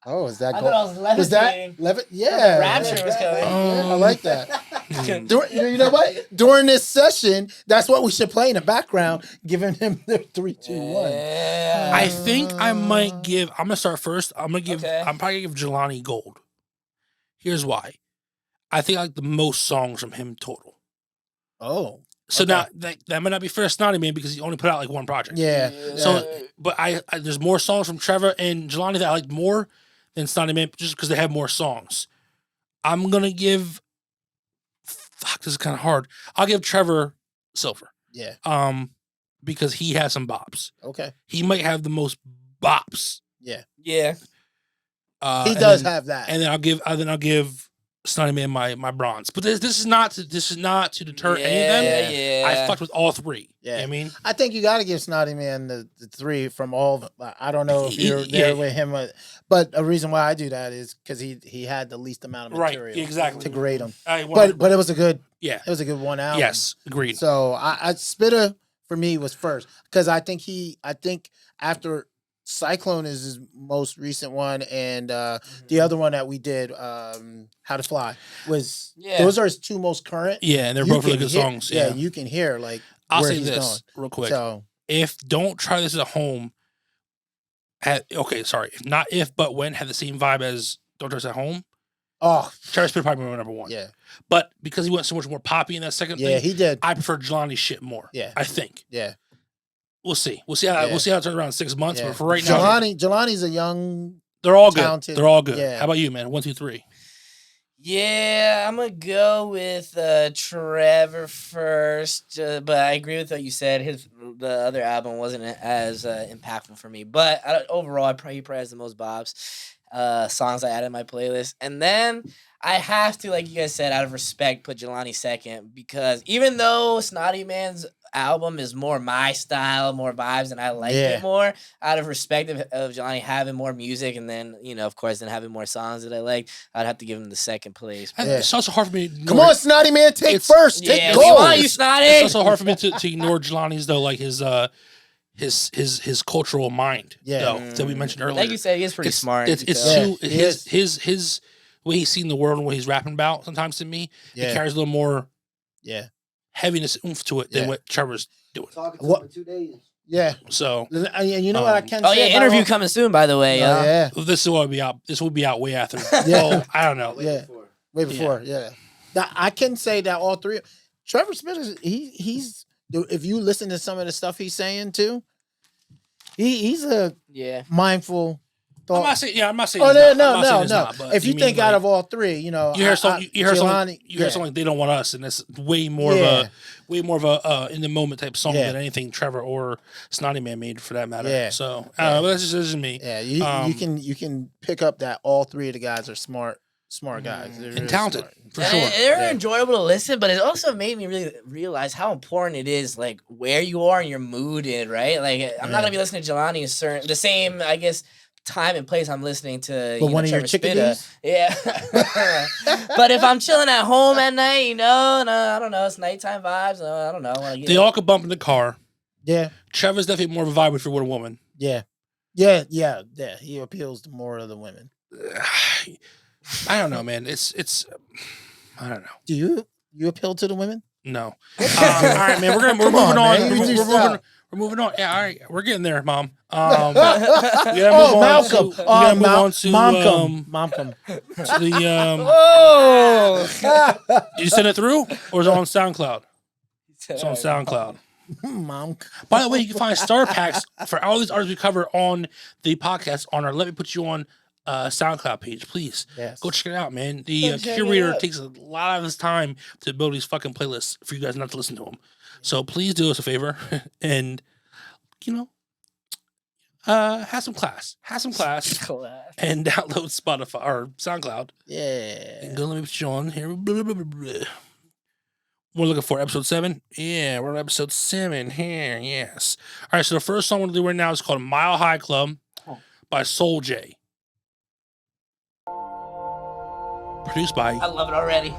Oh, is that gold? I thought I was levitating. Was that Yeah, rapture was coming. I like that. You know what? During this session, that's what we should play in the background, giving him the 3, 2, 1. I think I might give. I'm gonna start first. I'm probably gonna give Jelani gold. Here's why. I think I like the most songs from him total. Oh. So now that might not be fair to Snottyman because he only put out like one project. Yeah. So, but I there's more songs from Trevor and Jelani that I like more than Snottyman just because they have more songs. I'm gonna give. Fuck, this is kind of hard. I'll give Trevor silver. Yeah. Because he has some bops. Okay. He might have the most bops. Yeah. Yeah. He does have that. And then I'll give Snottyman my bronze. But this is not to deter any of them. Yeah. I fucked with all three. Yeah. You know what I mean? I think you got to give Snottyman the 3 from all. I don't know if you're there with him, but a reason why I do that is because he had the least amount of material to grade him. But it was a good. Yeah. It was a good one album. Yes, agreed. So I Spitta for me was first because I think after Cyclone is his most recent one, and the other one that we did, How to Fly, was those are his 2 most current. Yeah, and they're both really good songs. Yeah, you can hear like I'll where say he's this going. real quick. So if Don't Try This at Home but when had the same vibe as Don't Try This at Home. Oh, Trevor Spitta probably my number 1. Yeah, but because he went so much more poppy in that second thing, he did. I prefer Jelani's shit more. Yeah, I think. Yeah. We'll see. We'll see how it turns around in 6 months. Yeah. But for right Jelani's a young. They're all talented. good. They're all good. Yeah. How about you, man? 1, 2, 3. Yeah, I'm gonna go with Trevor first, but I agree with what you said. The other album wasn't as impactful for me, but overall, he probably has the most bops. Songs I added to my playlist, and then I have to, like you guys said, out of respect, put Jelani second because even though Snottyman's album is more my style, more vibes, and I like it more, out of respect of Jelani having more music, and then of course, then having more songs that I like, I'd have to give him the second place. It's also hard for me. Come on, Snottyman, take first. Take gold. Come on, you Snotty. It's also hard for me to ignore Jelani's though, like his cultural mind. Though that we mentioned earlier. Like you said, he is pretty smart. His way he's seen the world and what he's rapping about. Sometimes to me, it carries a little more heaviness, oomph to it than what Trevor's doing. Talking to him for 2 days. Yeah. So, and you know what I can say? Oh yeah, interview coming soon, by the way. Yeah. This will be out. This will be out way after. Yeah. Oh, I don't know. Way before. Yeah. Now I can say that all three. Trevor Spitta, he's if you listen to some of the stuff he's saying too, he's a mindful. I'm not saying. Yeah, I'm not saying. Oh no. No. If you think out of all three, you know, you hear something. You hear something like they don't want us, and it's way more of a in the moment type song than anything Trevor or Snottyman made for that matter. Yeah. So that's just me. Yeah, you can pick up that all three of the guys are smart guys. They're and really talented smart. for sure. They're enjoyable to listen, but it also made me really realize how important it is, like where you are and your mood in, right? Like I'm not gonna be listening to Jelani the same, I guess, time and place I'm listening to one of Trevor your chickadees? Yeah. But if I'm chilling at home at night, I don't know, it's nighttime vibes. I don't know. They all could bump in the car. Yeah. Trevor's definitely more of a vibe if you're with a woman. Yeah. He appeals to more of the women. I don't know, man. It's I don't know. Do you appeal to the women? No. All right, man. We're moving on. We're moving on. Yeah, all right. We're getting there, Mom. Malcolm. Malcolm. To the Did you send it through, or is it on SoundCloud? It's on SoundCloud. Mom. By the way, you can find starter packs for all these artists we cover on the podcast on our Let Me Put You On SoundCloud page. Please go check it out, man. The curator takes a lot of his time to build these fucking playlists for you guys not to listen to them. So please do us a favor and, have some class. And download Spotify or SoundCloud. Yeah. And go Let Me Put You On here. We're looking for episode 7. Yeah, we're on episode 7 here. Yes. All right, so the first song we're going to do right now is called Mile High Club by Soul J. Produced by... I love it already.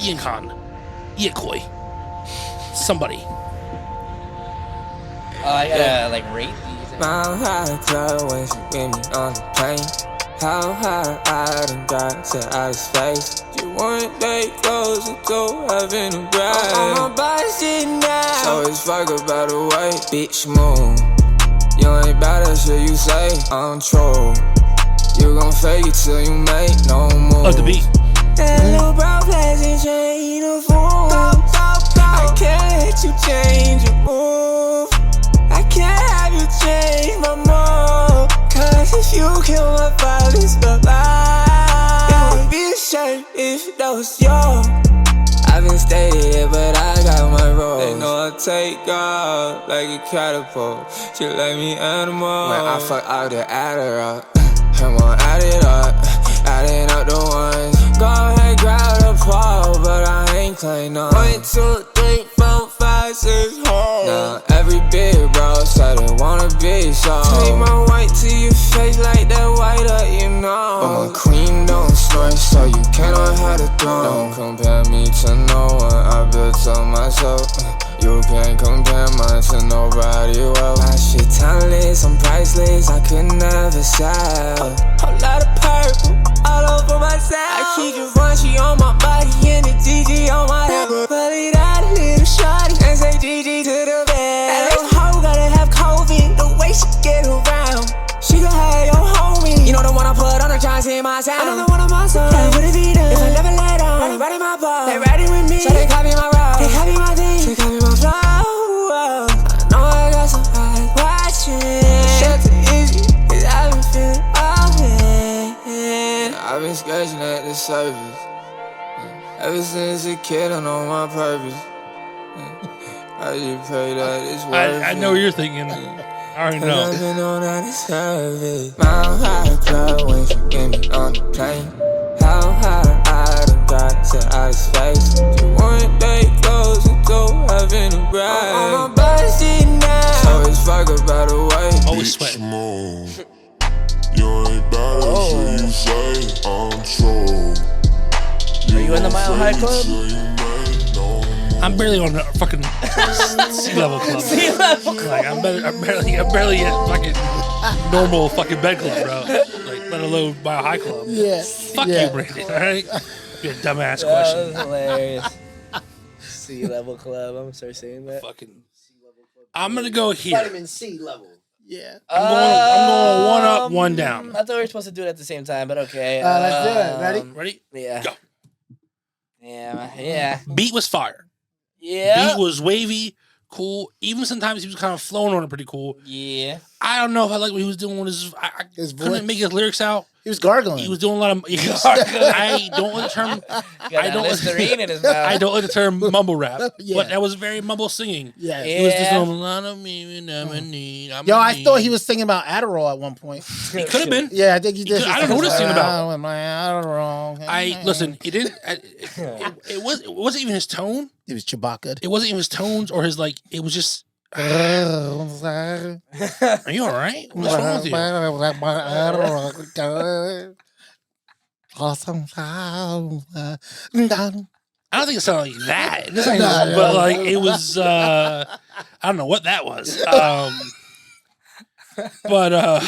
Ian Khan. Iakoi. Somebody. I gotta, rate these. Mile High Club when she with me on the plane. How high I done got to outer space. You want they close the door, having a ride. On my body shit now. So it's fuck about the way. Bitch move. You ain't about that shit you say. I'm troll. You gon' fake it till you make no move. Love the beat. That little bro flashing chain of fool. I can't let you change your move. I can't have you change my move. Cause if you kill my father's alive, it would be a shame if that was yours. I've been stated, but I got my role. They know I take off like a catapult. She let me animal. When I fuck out the Adderall, come on, add it up, adding up the ones. Go ahead, grab the ball, but I ain't claim none. 1, 2, 3, 4, 5, 6, hoes. Now every big bro said they wanna be so. Take my white to your face like that white up, you know. But my queen don't snort, so you cannot have the throne. Don't compare me to no one, I built on myself. You can't compare mine to nobody else. My shit timeless, I'm priceless, I could never sell. Whole lot of purple, all over myself. I keep it raunchy on my body and the GG on my head. Bully that little shorty and say GG to the bed. That little hoe gotta have COVID, the way she get around. She gon' have your homie. You know the one I put on her trying to see my sound. I know the one on my side. That would've be done if I never let on. They riding my ball, they riding with me. So they copy my route, they copy my thing, they copy my flow. I know I got some eyes watching. Shut too easy, cause I've been feeling all in. I've been scratching at the surface. Ever since a kid, I know my purpose. I just pray that it's worth I know what you're thinking. I already know. I've been on that service. Mile High Club when she get me on the plane. How high I done got to outer space. You want they close the door, having a ride. On my body shit now. So it's fuck about the way. Always sweating. You ain't about that shit you say. I'm troll. Are you in the Mile High Club? I'm barely on the fucking sea level club. Sea level club. Like I'm barely at fucking normal fucking bed club, bro. Like let alone Mile High Club. Yeah. Fuck you, Brandon. All right. You're a dumbass question. That was hilarious. Sea level club. I'm gonna start saying that. Fucking I'm gonna go here. Vitamin C level. Yeah. I'm going one up, one down. I thought we were supposed to do it at the same time, but okay. Let's do it. Ready? Ready? Yeah. Go. Yeah. Beat was fire. Yeah. Beat was wavy, cool. Even sometimes he was kind of flowing on it pretty cool. Yeah. I don't know if I like what he was doing with his. I His couldn't voice. make his lyrics out. He was gargling. He was doing a lot of. I don't like the term. Got that Listerine in his mouth. I don't like the term mumble rap. Yeah. But that was very mumble singing. Yeah. He was just Yeah. doing a lot of me. Yo, I thought he was singing about Adderall at one point. He could have been. Yeah, I think he did. I don't know what he's singing about. With my Adderall. Listen. He didn't. It wasn't even his tone. It was Chewbacca. It wasn't even his tones or his like. It was just. Are you all right? What's wrong with you? I don't think it sounded like that. But like it was. I don't know what that was. But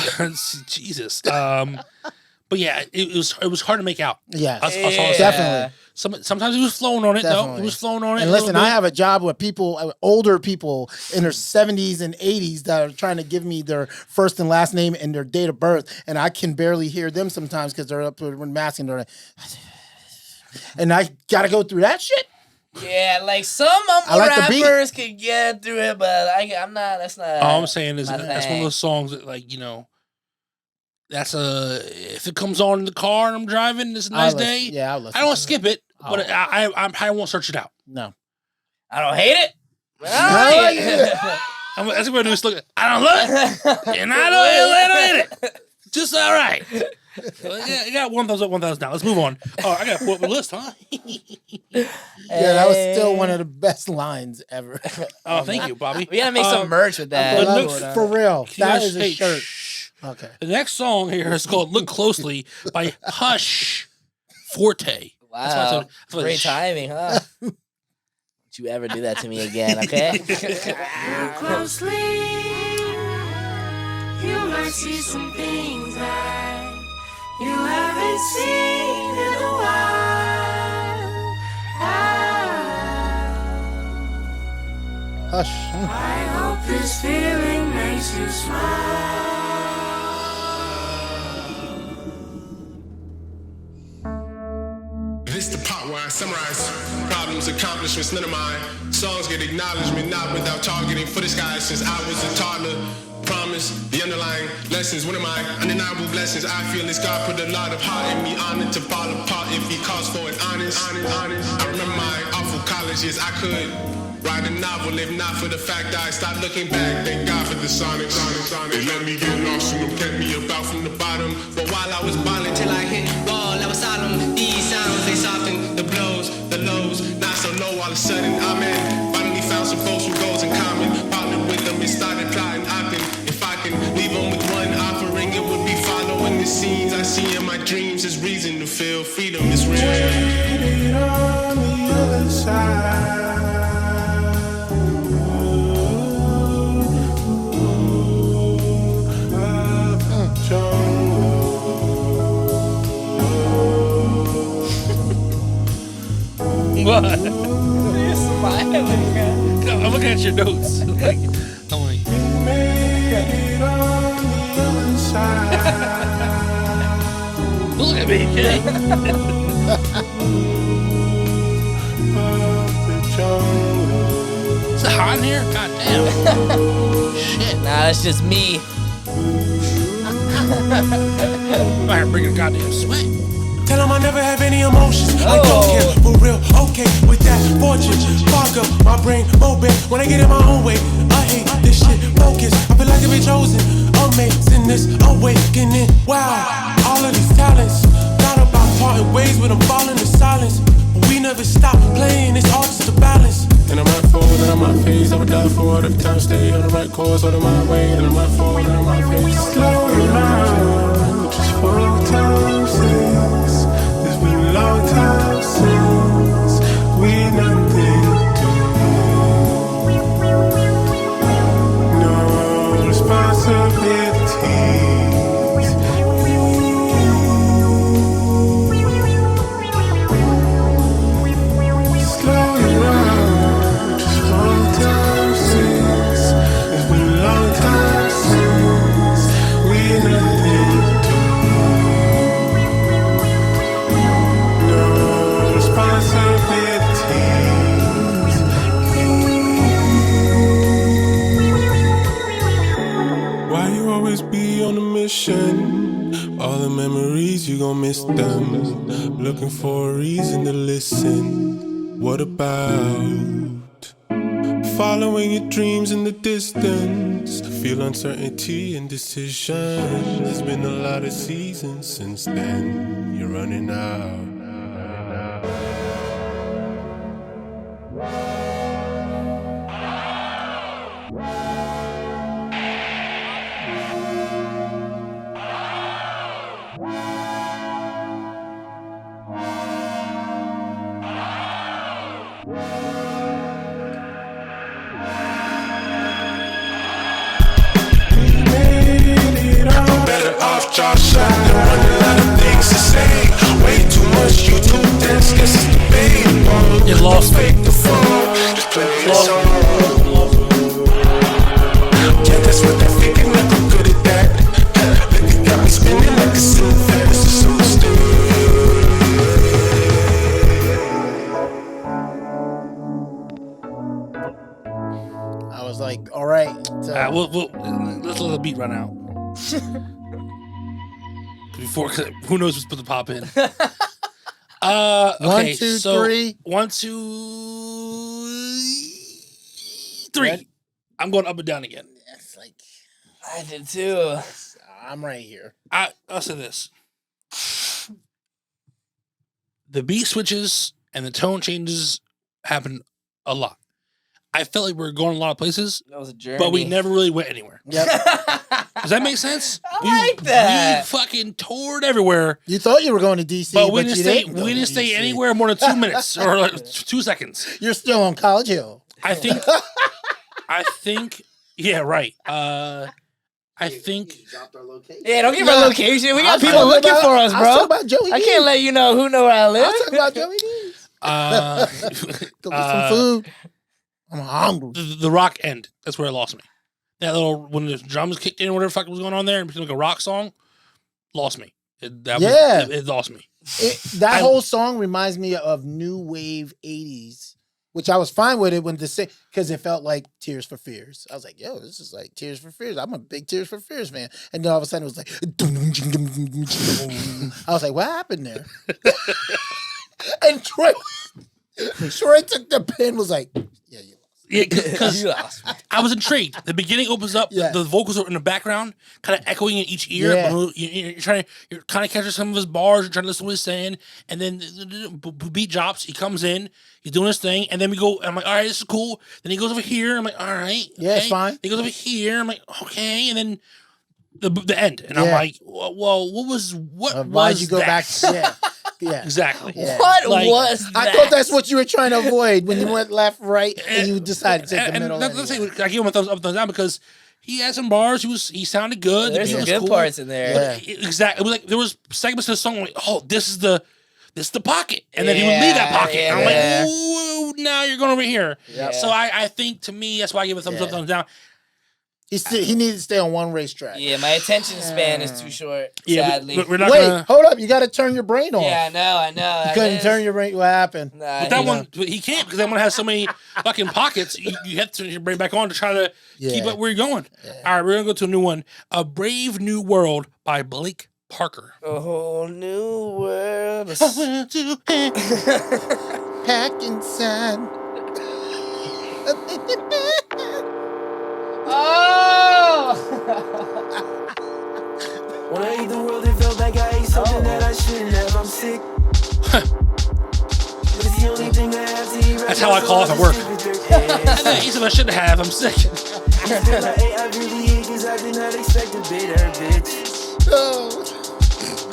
Jesus. But yeah, it was hard to make out. Yeah, Yeah. definitely. Sometimes he was flowing on it though. Definitely. He was flowing on it. And listen, I have a job with people, older people in their 70s and 80s that are trying to give me their first and last name and their date of birth, and I can barely hear them sometimes because they're up with masking. They're like, and I got to go through that shit. Yeah, like some mumble rappers can get through it, but I'm not. That's not. All I'm saying is that's one thing. of those songs that, like, you know, that's if it comes on in the car and I'm driving, it's a nice day. Yeah, I don't skip it, but I won't search it out. No, I don't hate it. I like it. That's what I do is look. I don't love it, and I don't hate it. Just all right. Yeah, you got 1 thumbs up, 1 thumbs down. Let's move on. Oh, I got a list, huh? Yeah, that was still one of the best lines ever. Oh, thank you, Bobby. We gotta make some merch with that. For real, that is a hey, shirt. shh. Okay. The next song here is called "Look Closely" by Hush Forte. Wow, great timing, huh? Don't you ever do that to me again, okay? Look closely, you might see some things that you haven't seen in a while. Hush. I hope this feeling makes you smile. This the part where I summarize problems, accomplishments, none of mine. Songs get acknowledgement, not without targeting for the sky. Since I was a toddler, promise the underlying lessons. One of my undeniable blessings, I feel is God put a lot of heart in me, honored to fall apart if he calls for it. Honest. I remember my awful college years. I could write a novel if not for the fact that I stopped looking back. Thank God for the sonics. They let me get lost and them kept me about from the bottom. But while I was balling till I hit wall, I was solemn. These sounds, they soften the blows, the lows. Not so low, all of a sudden I'm in. Finally found some folks with goals in common. Partnered with them and started plotting opting. If I can leave them with one offering, it would be following the scenes I see in my dreams. There's reason to feel freedom is real. Jaded on the other side. What? You're smiling. I'm looking at your notes. I'm like, look at me, kid. Is it hot in here? God damn. Shit. Nah, that's just me. I'm out here bringing a goddamn sweat. Tell them I never have any emotions. I don't care, for real, okay with that fortune. Fog up my brain, mobile. When I get in my own way, I hate this shit. Focus, I feel like I've been chosen. Amazing this awakening. Wow, all of these talents. Thought about parting ways with them falling to silence. But we never stop playing, it's all just a balance. And I'm right forward, and I'm my face. I would die for it every time I stay on the right course, out of my way. And I'm right forward, and I'm my face. Slow down, just 4 times since. It's been a long time since we nothing to do. No responsibilities. Slow down, just 4 times since miss them. Looking for a reason to listen. What about following your dreams in the distance? Feel uncertainty and decision. There's been a lot of seasons since then. You're running out. Job shot, there wasn't a lot of things to say. Way too much YouTube dance, guess it's debatable. You lost me. Fake the phone, just play the song. Yeah, that's what they're thinking, like I'm good at that. Look at God spinning like a silver fast, it's so I was like, all right. Let's let the beat run out. Before, who knows what's supposed to pop in? Okay, 1, 2, 3. 1, 2, 3. Ready? I'm going up and down again. It's like I did too. I'm right here. I'll say this: the beat switches and the tone changes happen a lot. I felt like we were going a lot of places, That was a journey. but we never really went anywhere. Yep. Does that make sense? I like that. We fucking toured everywhere, You thought you were going to DC, but you didn't go we to didn't stay DC. anywhere more than 2 minutes or like 2 seconds. You're still on College Hill. I think, yeah, right. I think You dropped our location. Yeah, don't give our location. We got I was people talking looking about- for us, I was bro. talking about Joey I D. can't let you know who know where I I live. was talking about Joey D's. Go get some food. I'm hungry. the rock end. That's where it lost me. That little when the drums kicked in, whatever the fuck was going on there, and became like a rock song, lost me. It lost me. That whole song reminds me of new wave 80s, which I was fine with it when because it felt like Tears for Fears. I was like, yo, this is like Tears for Fears. I'm a big Tears for Fears fan. And then all of a sudden it was like, I was like, what happened there? And Troy took the pen, was like, yeah, you lost. Yeah, because You lost me. I was intrigued. The beginning opens up, Yeah. the vocals are in the background, kind of echoing in each ear. Yeah. But you're kind of catching some of his bars, you're trying to listen to what he's saying, and then the beat drops, he comes in, he's doing his thing, and then we go, I'm like, all right, this is cool. Then he goes over here, I'm like, all right. Yeah, it's fine. He goes over here, I'm like, okay, and then the end. And I'm Yeah. like, well, what was Why'd you go that? back? Yeah. Exactly. Yeah. What Like, was that? I thought that's what you were trying to avoid when you went left, right, and you decided to take the middle. Let's say anyway. I give him a thumbs up, thumbs down because he had some bars. He sounded good. There's the some beat was good cool. parts in there. Yeah. Exactly. It was like there was segments of the song like, oh, this is the pocket, and then he would leave that pocket. Yeah, And I'm yeah. like, ooh, now you're going over here. Yep. So I think to me that's why I give it a thumbs up, Yeah. thumbs down. He needed to stay on one racetrack. Yeah, my attention span is too short, Yeah, sadly. we're not Wait, gonna. hold up. You got to turn your brain off. Yeah, I know. You couldn't turn your brain. What happened? Nah, But that he- one, he can't because that one has so many fucking pockets. You have to turn your brain back on to try to keep Yeah. up where you're going. All right, we're gonna go to a new one. A Brave New World by Blake Parker. A whole new world. Pack inside. Oh! When I ate the world, it felt like I ate something that I shouldn't have. I'm sick. But it's the only thing I have to eat right That's how I call off at work. And then he said I shouldn't have. I'm sick. I really ate cause I did not expect a bitter bitch.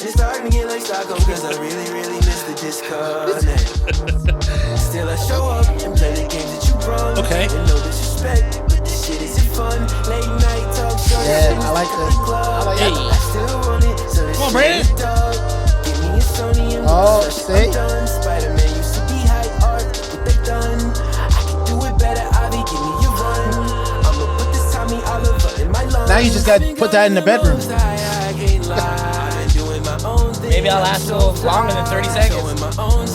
It's starting to get like Stockholm cause I really miss the disconnect. Still I show up and play the games that you brought. Okay. And no disrespect, but this shit isn't fun. Late night talk show. Yeah, I like this. Hey. I still want it, so this Come on, shit Brandon. is dog. Give me a Sony and Oh, I'm see? done. Spider-Man used to be high art, what they done. I can do it better, Ivy, give me a run. I'ma put this Tommy Oliver in my lungs. Now you just got to put that in the bedroom. Maybe I'll last a little longer than 30 seconds. I'm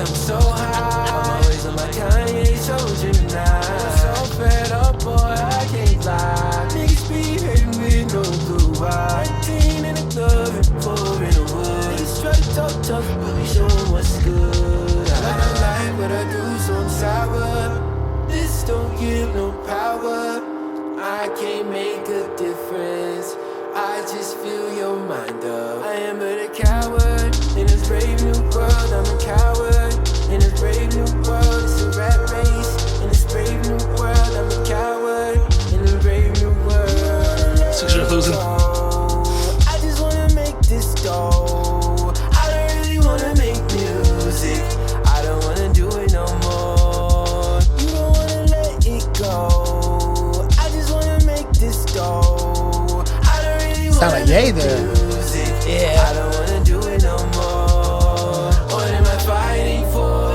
so high. I'm always on my Kanye soldier now. So fed up, boy, I can't lie. Niggas be hating with no clue why. 19 in the club and 4 in the woods. Niggas try to talk there. Yeah. I don't wanna do it no more. What am I fighting for?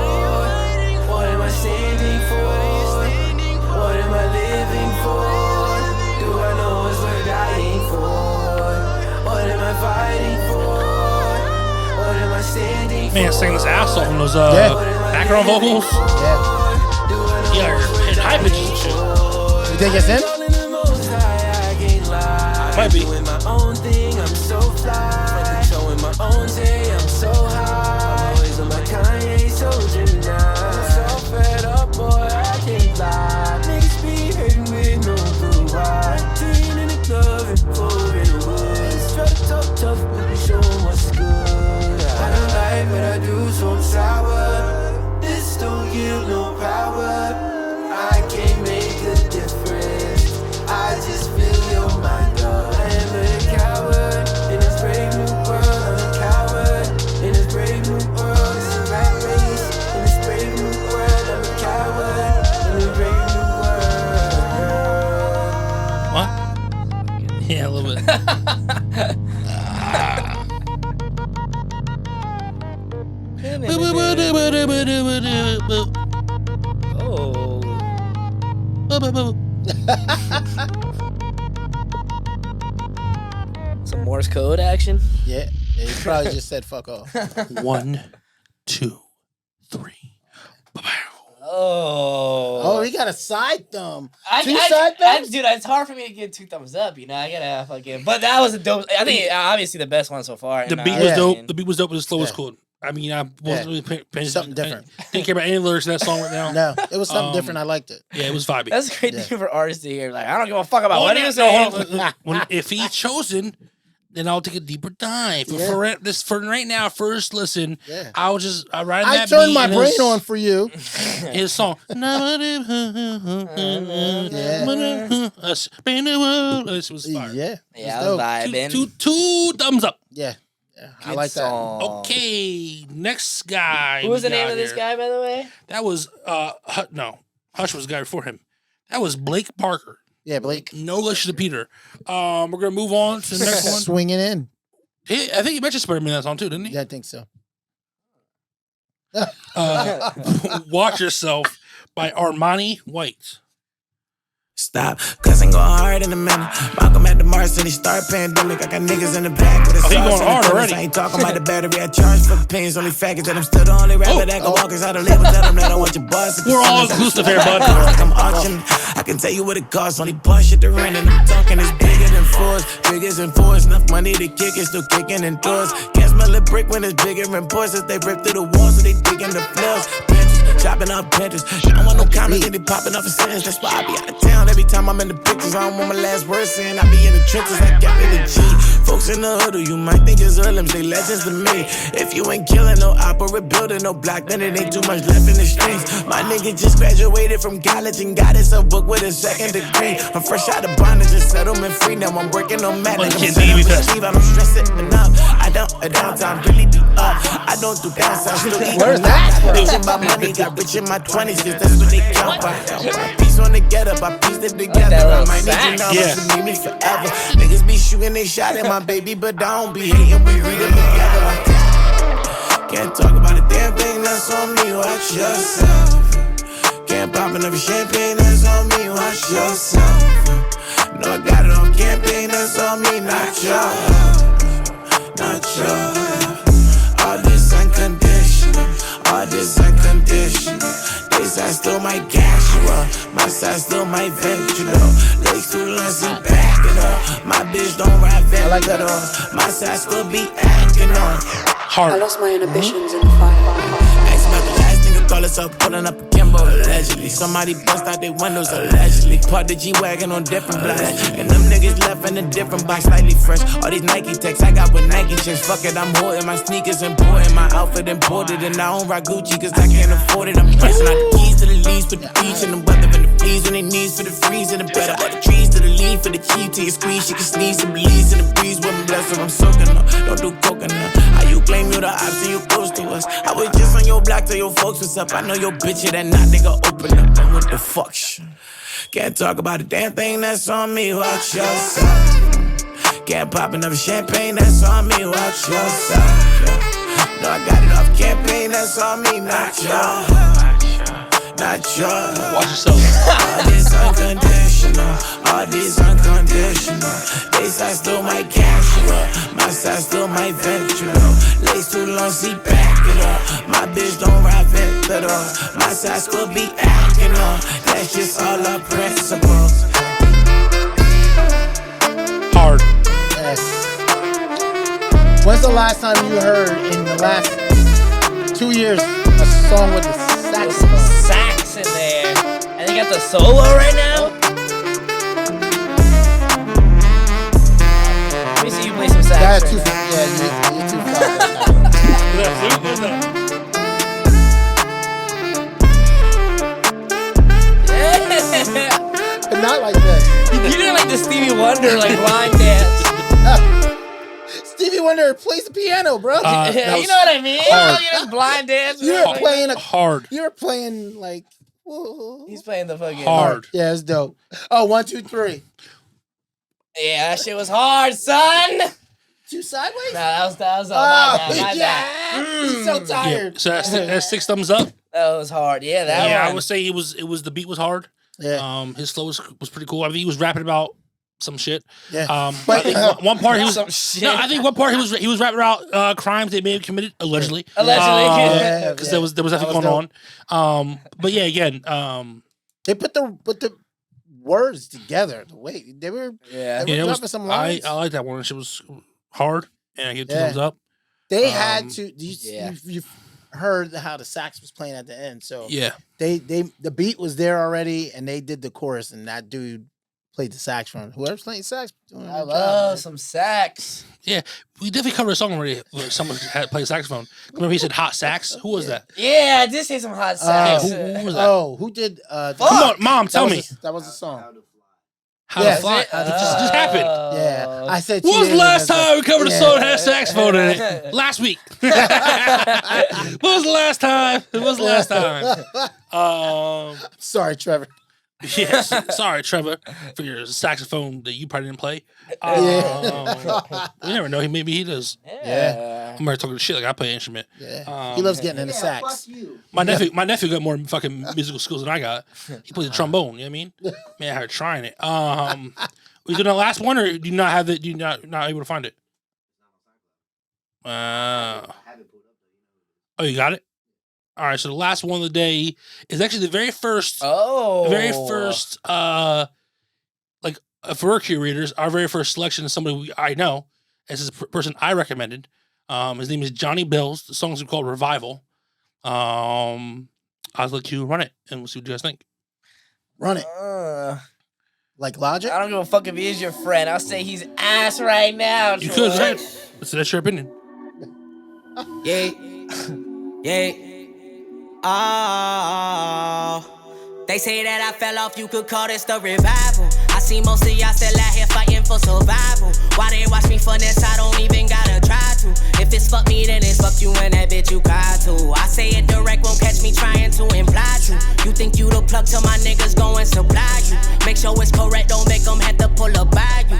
What am I standing for? What am I living for? Do I know what's worth dying for? What am I fighting for? What am I standing for? Man, singing his ass off on those background vocals. Yeah, and high pitches and shit. You think it's him? Might be. Doing my own thing, I'm so fly. Showing my own day, I'm so high. I'm always on my Kanye soldier now. I'm so fed up, boy, I can't lie. Niggas be hating with no clue why. Teen in the club and four in the woods. Try to talk tough, but we show 'em what's good. I don't like what I do, so I'm sour. This don't give no power. I can't make a difference. I just feel your mind. I am a coward in this brave new world. I'm a coward in this brave new world. It's a rat race in this brave new world. I'm a coward in this brave new world. What? Yeah, a little bit. Some Morse code action. Yeah. He probably just said fuck off. 1, 2, 3. Oh, he got a side thumb. Two side thumbs? dude, it's hard for me to get 2 thumbs up. You know, I gotta fucking. But that was a dope. I think obviously the best one so far. The beat was dope. The beat was dope, but the flow was cool. I mean, I wasn't really paying something different. Didn't care about any lyrics in that song right now. No, it was something different. I liked it. Yeah, it was vibey. That's a great thing for artists to hear. Like, I don't give a fuck about what he was saying. If he's chosen, then I'll take a deeper dive. For right now, first listen, I'll write that beat. I turned my brain on for you. His song. This was fire. Yeah, I was vibing. Two thumbs up. Yeah. I like that. Okay, next guy. Who was the name of this guy, by the way? That was Hush was the guy before him. That was Blake Parker. Yeah, Blake. No relation to Peter. We're gonna move on to the next one. Swinging in. I think he mentioned Spider-Man in that song too, didn't he? Yeah, I think so. Watch Yourself by Armani White. Stop, cause I'm going hard in a minute. Malcolm at the Mars and he start pandemic. I got niggas in the back with a he going hard already. I ain't talking about the battery. I charge for the pains, only faggots that I'm still the only rapper that can walk us out of label. Tell them that I want your boss. We're all inclusive here, bud. Like I'm auctioning. I can tell you what it costs. Only bust shit to rent and I'm talking is bigger than fours. Bigger than fours. Enough money to kick it, still kicking in doors. Can't smell a brick when it's bigger than boys. They rip through the walls so they digging the floors. Chopping up pinches. I don't want no comments, they be popping off a sentence. That's why I be out of town every time I'm in the pictures. I don't want my last words in. I be in the trenches like Gabby the G. Folks in the hood, you might think it's hoodlums, they legends to me. If you ain't killing no opera building, no block, then it ain't too much left in the streets. My nigga just graduated from college and got us a book with a 2nd degree. I'm fresh out of bondage and settlement free. Now I'm working on math. I don't stress it enough. I don't a downtime really be up. I don't do downside. Where's that from? My money got rich in my 20s, cause that's what they count by. Piece on the get up, I pieced it together. I might need you now, but you need me forever. Niggas be shooting, they shot at my baby, but I don't be hating, we read it together. Can't talk about a damn thing that's on me, watch yourself. Can't pop another champagne that's on me, watch yourself. No, I got it off campaign that's on me, not yours. Not yours. All this unconditional. All this unconditional. They side still might gas you up. My side still might vent you though. Legs too long and back it up. My bitch don't ride vet like that on. My side still be acting on. Hard. I lost my inhibitions in the fire. Ask about the last nigga call us up, pulling up a Kimbo, allegedly. Somebody bust out their windows, allegedly. Parked the G-Wagon on different blocks. And them niggas left in a different box, slightly fresh. All these Nike techs I got with Nike checks. Fuck it, I'm hoarding my sneakers important. My outfit imported, and I don't rock Gucci cause I can't afford it. I'm pressing out the keys to the leaves for the beach and the weather and the fleas when they knees for the freeze and the better. All the trees to the leaf for the cheap till you squeeze. She can sneeze some leaves in the breeze with me blessed. I'm soaking up, don't do coconut. How you claim you the ops and you close to us? I was just on your block till your folks was up. I know your bitch hit that not nigga open up. And what the fuck? Can't talk about a damn thing that's on me. Watch yourself. Can't pop another champagne, that's on me, watch yourself. Yeah. No, I got it off campaign, that's on me, not yours. Not yours. Watch yourself. All this unconditional, all this unconditional. They side still my casual, my side still my venture. Lace too long, see back it up. My bitch don't ride it up. My side still be acting up. That's just all our principles. Hard. Yes. When's the last time you heard in the last 2 years a song with the saxophone? Sax in there. And they got the solo right now. Let me see you play some sax. That's right too now. Yeah, you're too far. Is that flute? What is that? But not like this. You did like the Stevie Wonder like blind dance. Stevie Wonder plays the piano, bro. You know what I mean? hard. You just blind dance. You were playing a Hard. You were playing like. Whoa. He's playing the fucking Hard. Yeah, it's dope. Oh, 1, 2, 3. Yeah, that shit was hard, son. Two sideways. Nah, that was Oh, my bad. He's so tired. Yeah. So that's 6 thumbs up. That was hard. Yeah, that Yeah, one. I would say it was the beat was hard. Yeah. His flow was pretty cool. I think he was rapping about some shit. Yeah. But I think one part he was Some shit. No, I think one part he was rapping about crimes they may have committed allegedly. Allegedly. Because there was definitely going on. But yeah, again, They put the words together. The way they were. Yeah. They were dropping some lines. I like that one. Shit was hard, and I give 2 thumbs up. They had to. Yeah. You heard how the sax was playing at the end, so Yeah, the beat was there already, and they did the chorus, and that dude played the saxophone. Whoever's playing sax, doing a I good love job, some sax. yeah. We definitely covered a song already where someone had played saxophone. Remember he said hot sax? Who was that? Yeah, I did say some hot sax. who was that? Oh, who did? Come on, Mom, tell me. That was a song. How Yeah. to fly? It just happened. Yeah, I said. When was the last time we covered a song that had Yeah. saxophone in it? Last week. When was the last time? It was the last time. Sorry, Trevor. Yes. Sorry, Trevor, for your saxophone that you probably didn't play. We never know. Maybe he does. Yeah. I'm already talking shit like I play an instrument. Yeah, he loves getting in the sax. My nephew got more fucking musical skills than I got. He plays the trombone. You know what I mean? Man, I had trying it. We doing the last one, or do you not have it? Do you not able to find it? Oh, you got it. All right. So the last one of the day is actually the very first. Oh. The very first. Like for our curators, our very first selection is somebody I know. This is a person I recommended. His name is Jonny Billz. The song's called Revival. I'll let you run it, and we'll see what you guys think. Run it. Like Logic? I don't give a fuck if he is your friend. I'll say he's ass right now. You could, right? So that's your opinion. Yeah, yeah. Oh, they say that I fell off, you could call this the revival. I see most of y'all still out here fighting for survival. Why they watch me finesse, I don't even gotta try to. If it's fuck me, then it's fuck you and that bitch you cry to. I say it direct, won't catch me trying to imply you. You think you the plug till my niggas go and supply you. Make sure it's correct, don't make them have to pull up by you.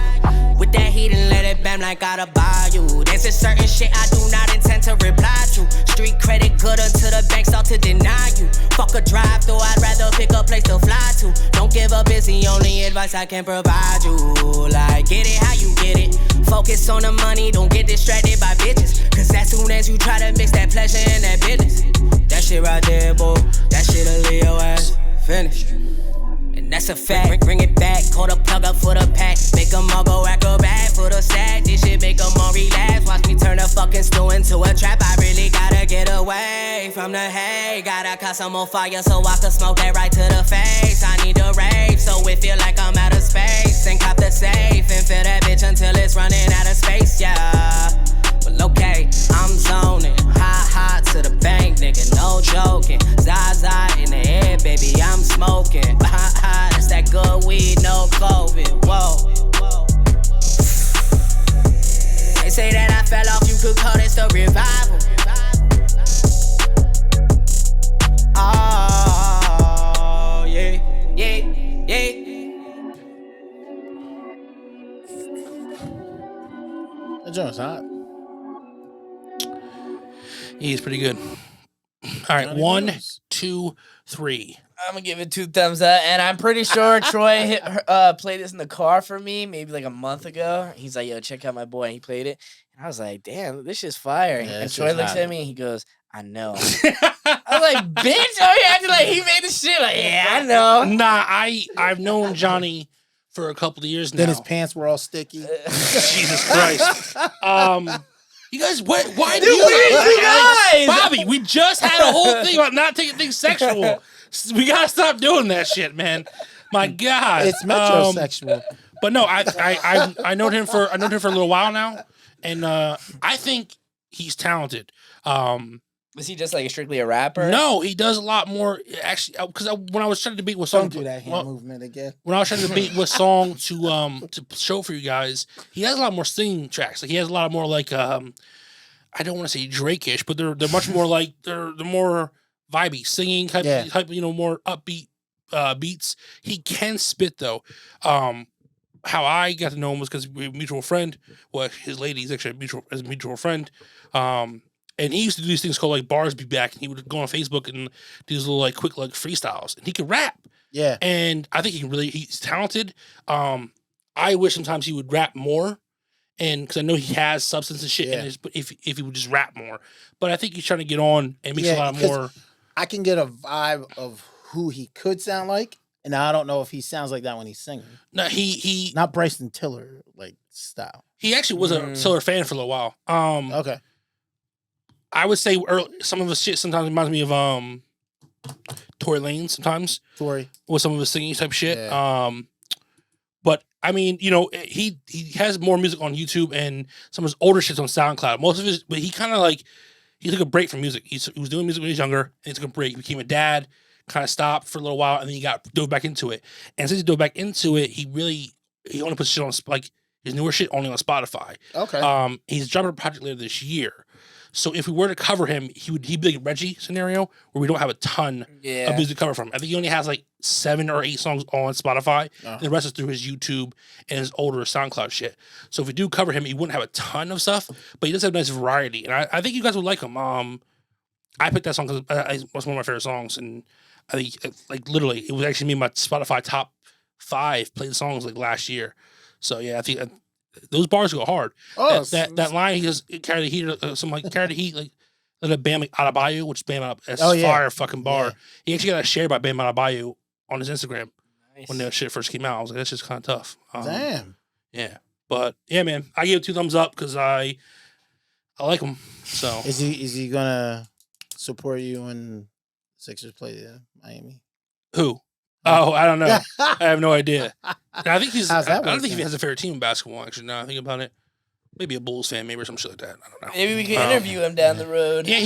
With that heat and let it bam like I to buy you. There's a certain shit I do not intend to reply to. Street credit good until the bank start to deny you. Fuck a drive through, I'd rather pick a place to fly to. Don't give up, is the only advice I can provide you. Like, get it how you get it. Focus on the money, don't get distracted by bitches. Cause as soon as you try to mix that pleasure and that business, that shit right there, boy, that shit'll leave your ass finished. And that's a fact, bring it back, call the plug up for the pack. Make them all go acrobat for the sack. This shit make them all relax. Watch me turn a fucking stew into a trap. I really gotta get away from the hay. Gotta cause some more fire so I can smoke that right to the face. I need a rave so it feel like I'm out of space. And cop the safe and fill that bitch until it's running out of space, yeah. Well, okay, I'm zoning. Hot to the bank, nigga, no joking. Zaza in the air, baby, I'm smoking. That's that good weed, no COVID, whoa. They say that I fell off, you could call this the revival. Oh, yeah, yeah, yeah. joint's hot. He's pretty good. All right, 1, 2, 3. I'm gonna give it 2 thumbs up, and I'm pretty sure Troy played this in the car for me maybe like a month ago. He's like, "Yo, check out my boy," and he played it, and I was like, "Damn, this shit's fire." Yeah, and Troy looks hot. at me, and he goes, "I know." I was like, "Bitch, oh yeah," acting like he made the shit. Like, yeah, I know. Nah, I've known Johnny for a couple of years now. Then his pants were all sticky. Jesus Christ. You guys, what? Why do you guys? Bobby, we just had a whole thing about not taking things sexual. We gotta stop doing that shit, man. My God, It's metrosexual. But no, I known him for a little while now, and I think he's talented. Was he just like strictly a rapper? No, he does a lot more. Actually, because when I was trying to debate what song, Don't do that hand movement again. when I was trying to debate what song to show for you guys, he has a lot more singing tracks. Like he has a lot more like I don't want to say Drake-ish, but they're much more like they're more vibey singing type, more upbeat beats. He can spit though. How I got to know him was because we have a mutual friend. Well, his lady is actually a mutual friend. And he used to do these things called like Bars Be Back, and he would go on Facebook and do these little like quick like freestyles, and he could rap. Yeah. And I think he's talented. I wish sometimes he would rap more, and because I know he has substance and shit in his, but if he would just rap more. But I think he's trying to get on and make a lot more. I can get a vibe of who he could sound like, and I don't know if he sounds like that when he's singing. No, he not Bryson Tiller like style. He actually was a Tiller fan for a little while. Okay. I would say some of his shit sometimes reminds me of Tory Lanez sometimes. Tory. With some of his singing type shit. Yeah. But I mean, he has more music on YouTube and some of his older shit's on SoundCloud. Most of his, but he kind of like, he took a break from music. He was doing music when he was younger, and he took a break. He became a dad, kind of stopped for a little while, and then he dove back into it. And since he dove back into it, he only puts shit on, like, his newer shit only on Spotify. Okay. He's dropping a project later this year. So if we were to cover him, he'd be like a Reggie scenario where we don't have a ton of music to cover from. I think he only has like 7 or 8 songs on Spotify. And the rest is through his YouTube and his older SoundCloud shit. So if we do cover him, he wouldn't have a ton of stuff, but he does have a nice variety. And I think you guys would like him. I picked that song because it was one of my favorite songs. And I think like literally it was actually me my Spotify top 5 played songs like last year. So yeah, I think those bars go hard. Oh, that line, he just carry the heat, carry the heat, like let a Bam Adebayo, which Bam that's fire fucking bar. Yeah. He actually got shared by Bam Adebayo on his Instagram when that shit first came out. I was like, that's just kind of tough. Damn. Yeah, but yeah, man, I give it 2 thumbs up because I like him. So is he gonna support you when Sixers play Miami? Who? Oh, I don't know. I have no idea. I think he's. How's that I don't think he has a favorite team in basketball. Actually, now I think about it, maybe a Bulls fan, maybe or some shit like that. I don't know. Maybe we can interview him down the road. Yeah,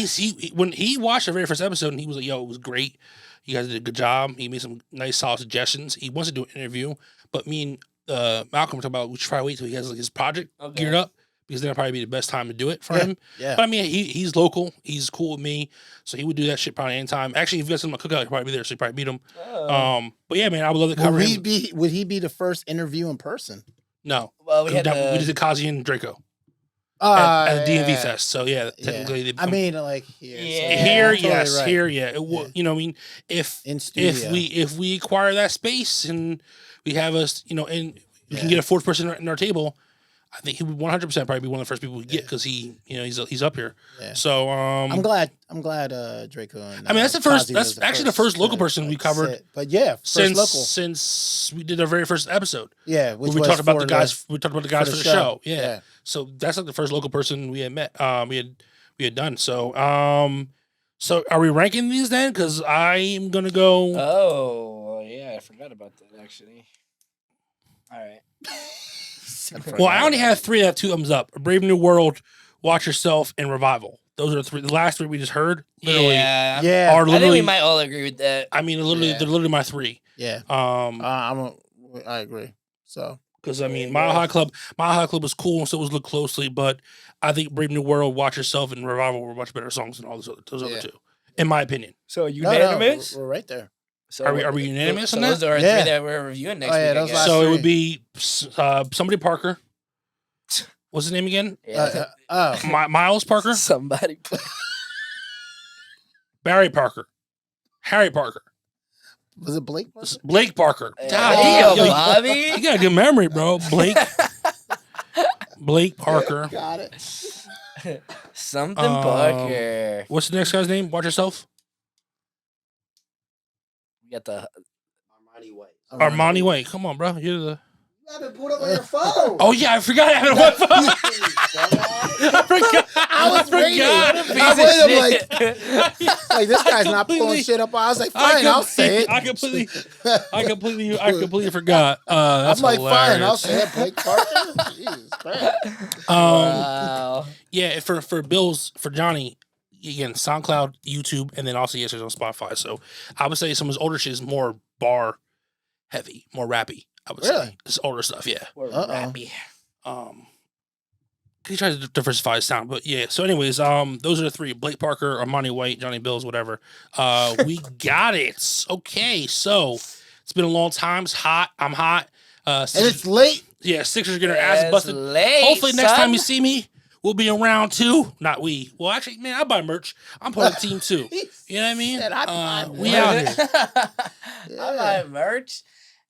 when he watched the very first episode and he was like, "Yo, it was great. You guys did a good job." He made some nice, solid suggestions. He wants to do an interview, but me and Malcolm were talking about we should try to wait till he has like his project geared up because that'll probably be the best time to do it for him. Yeah. But I mean, he's local. He's cool with me, so he would do that shit probably anytime. Actually, if you guys send him a cookout, he'd probably be there, so you probably meet him. But yeah, man, I would love to cover him. Would he be the first interview in person? No. Well, we did Kazi and Draco at the DMV Fest. So yeah, technically, I mean, like here, here, totally yes, right. here, yeah. You know, I mean, if we acquire that space and we have us, and we can get a 4th person in our table, I think he would 100% probably be one of the first people we get because he's up here. Yeah. So I'm glad Draco. And, I mean, that's the first. That's actually the first local person we covered. But yeah, since we did our very first episode. Yeah, we talked about the guys. We talked about the guys for the show. Yeah. So that's like the first local person we had met. We had done. So so are we ranking these then? Because I am gonna go. Oh yeah, I forgot about that actually. All right. Well, I only have 3 that have 2 thumbs up. A Brave New World, Watch Yourself, and Revival. Those are 3. The last 3 we just heard. Literally, yeah. Are literally, I think we might all agree with that. I mean, they're literally my 3. Yeah. I agree. So. Because I mean, Mile High Club was cool, and so was Look Closely. But I think Brave New World, Watch Yourself, and Revival were much better songs than all those other 2, in my opinion. So unanimous? We're right there. So are we unanimous on that? Those are 3 that we're reviewing next week. So it would be somebody Parker, What's his name again? Miles Parker? Somebody. Barry Parker. Harry Parker. Was it Blake Parker? Blake Parker. Damn, Bobby. You got a good memory, bro. Blake Parker. Got it. Something Parker. What's the next guy's name? Watch yourself. We got the Armani White. Come on, bro. You're the. You haven't put up on your phone. Oh yeah, I forgot I had one phone. I forgot. I was like, this guy's not pulling shit up. I was like, fine, I'll say it. I completely forgot. That's I'm like, hilarious. fine, I'll say it. Blake Parker. Jesus Christ. wow. Yeah, for Billz, for Jonny, again, SoundCloud, YouTube, and then also it's on Spotify. So I would say some of his older shit is more bar heavy, more rappy. I would say this older stuff, yeah. Rappy. He tries to diversify his sound, but yeah. So, anyways, those are the three: Blake Parker, Armani White, Jonny Billz, whatever. We got it. Okay, so it's been a long time. It's hot. I'm hot. And it's late. Yeah, Sixers are getting their ass busted. Late, Hopefully, next time you see me, we'll be in round 2. Not we. Well, actually, man, I buy merch. I'm part of team 2. You know what I mean? We out here. I buy merch.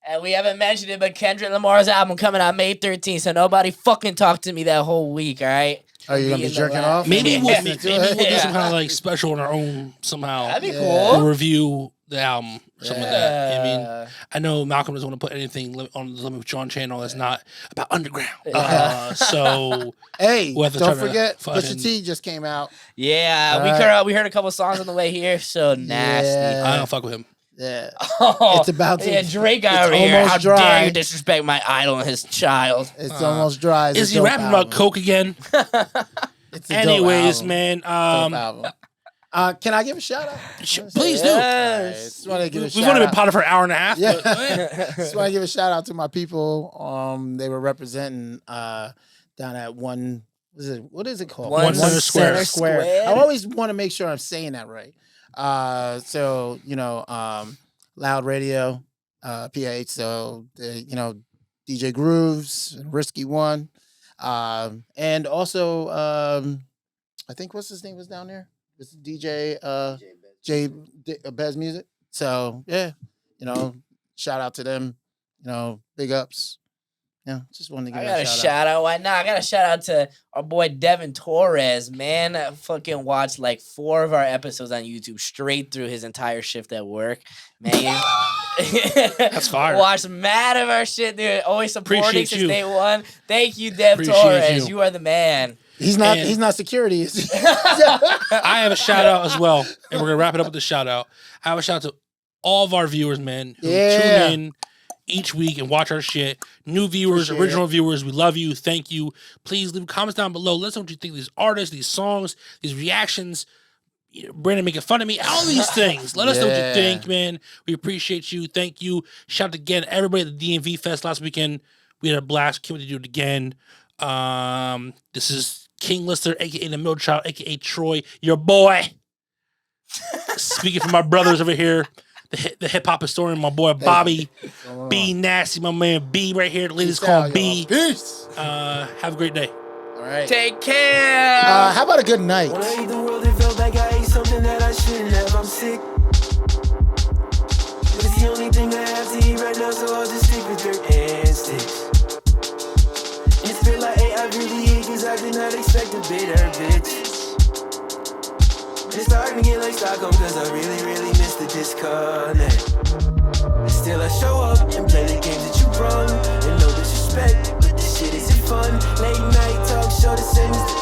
And we haven't mentioned it, but Kendrick Lamar's album coming out May 13th, so nobody fucking talked to me that whole week, all right? Are you going to be jerking off? Maybe we'll do some kind of like special on our own somehow. That'd be cool. We'll review the album or something like that. I mean, I know Malcolm doesn't want to put anything on the Limit with John channel that's not about underground. So, hey, we'll don't forget, Pusha T just came out. Yeah, we heard a couple songs on the way here, so nasty. Yeah. I don't fuck with him. Yeah. Oh, it's about to. Yeah, Drake got over here. How dry. dare you disrespect my idol and his child? It's almost dry. Is he rapping about coke again? Anyways, man. Can I give a shout out? Please do. Just want to give a shout out. We've only been potted for an hour and a half. Yeah. Just want to give a shout out to my people. They were representing down at what is it called? One Center Square. I always want to make sure I'm saying that right. So Loud Radio, PH. So DJ Grooves, Risky One, and also I think what's his name was down there. It's DJ Bez Music. So yeah, shout out to them. Big ups. Yeah, just wanted to give a shout out. Why not? I got a shout out to our boy Devin Torres, man. I fucking watched like 4 of our episodes on YouTube straight through his entire shift at work. Man, that's fire. Watched mad of our shit, dude. Always supporting since day one. Thank you, Dev Torres. You are the man. He's not security, is he? I have a shout out as well, and we're gonna wrap it up with the shout out. I have a shout out to all of our viewers, man, who tune in each week and watch our shit. New viewers, original viewers, we love you. Thank you. Please leave comments down below. Let us know what you think of these artists, these songs, these reactions. Brandon making fun of me, all these things. Let us know what you think, man. We appreciate you. Thank you. Shout out again everybody at the DMV Fest last weekend. We had a blast. Can't wait to do it again. This is King Lister, aka the Middle Child, aka Troy, your boy. Speaking for my brothers over here. The hip hop historian, my boy Bobby, B Nasty, my man B right here. The ladies call him B. Peace. Have a great day. All right. Take care. How about a good night? When I eat the world, it felt like I ate something that I shouldn't have. I'm sick. It's the only thing I have to eat right now, so I'll just stick with dirt and sticks. It's feel like I really hate, cause I did not expect a bitter bitch. It's starting to get like Stockholm, cause I really, really miss the disconnect. Still I show up and play the games that you run, and no disrespect, but this shit isn't fun. Late night talk show, the same as the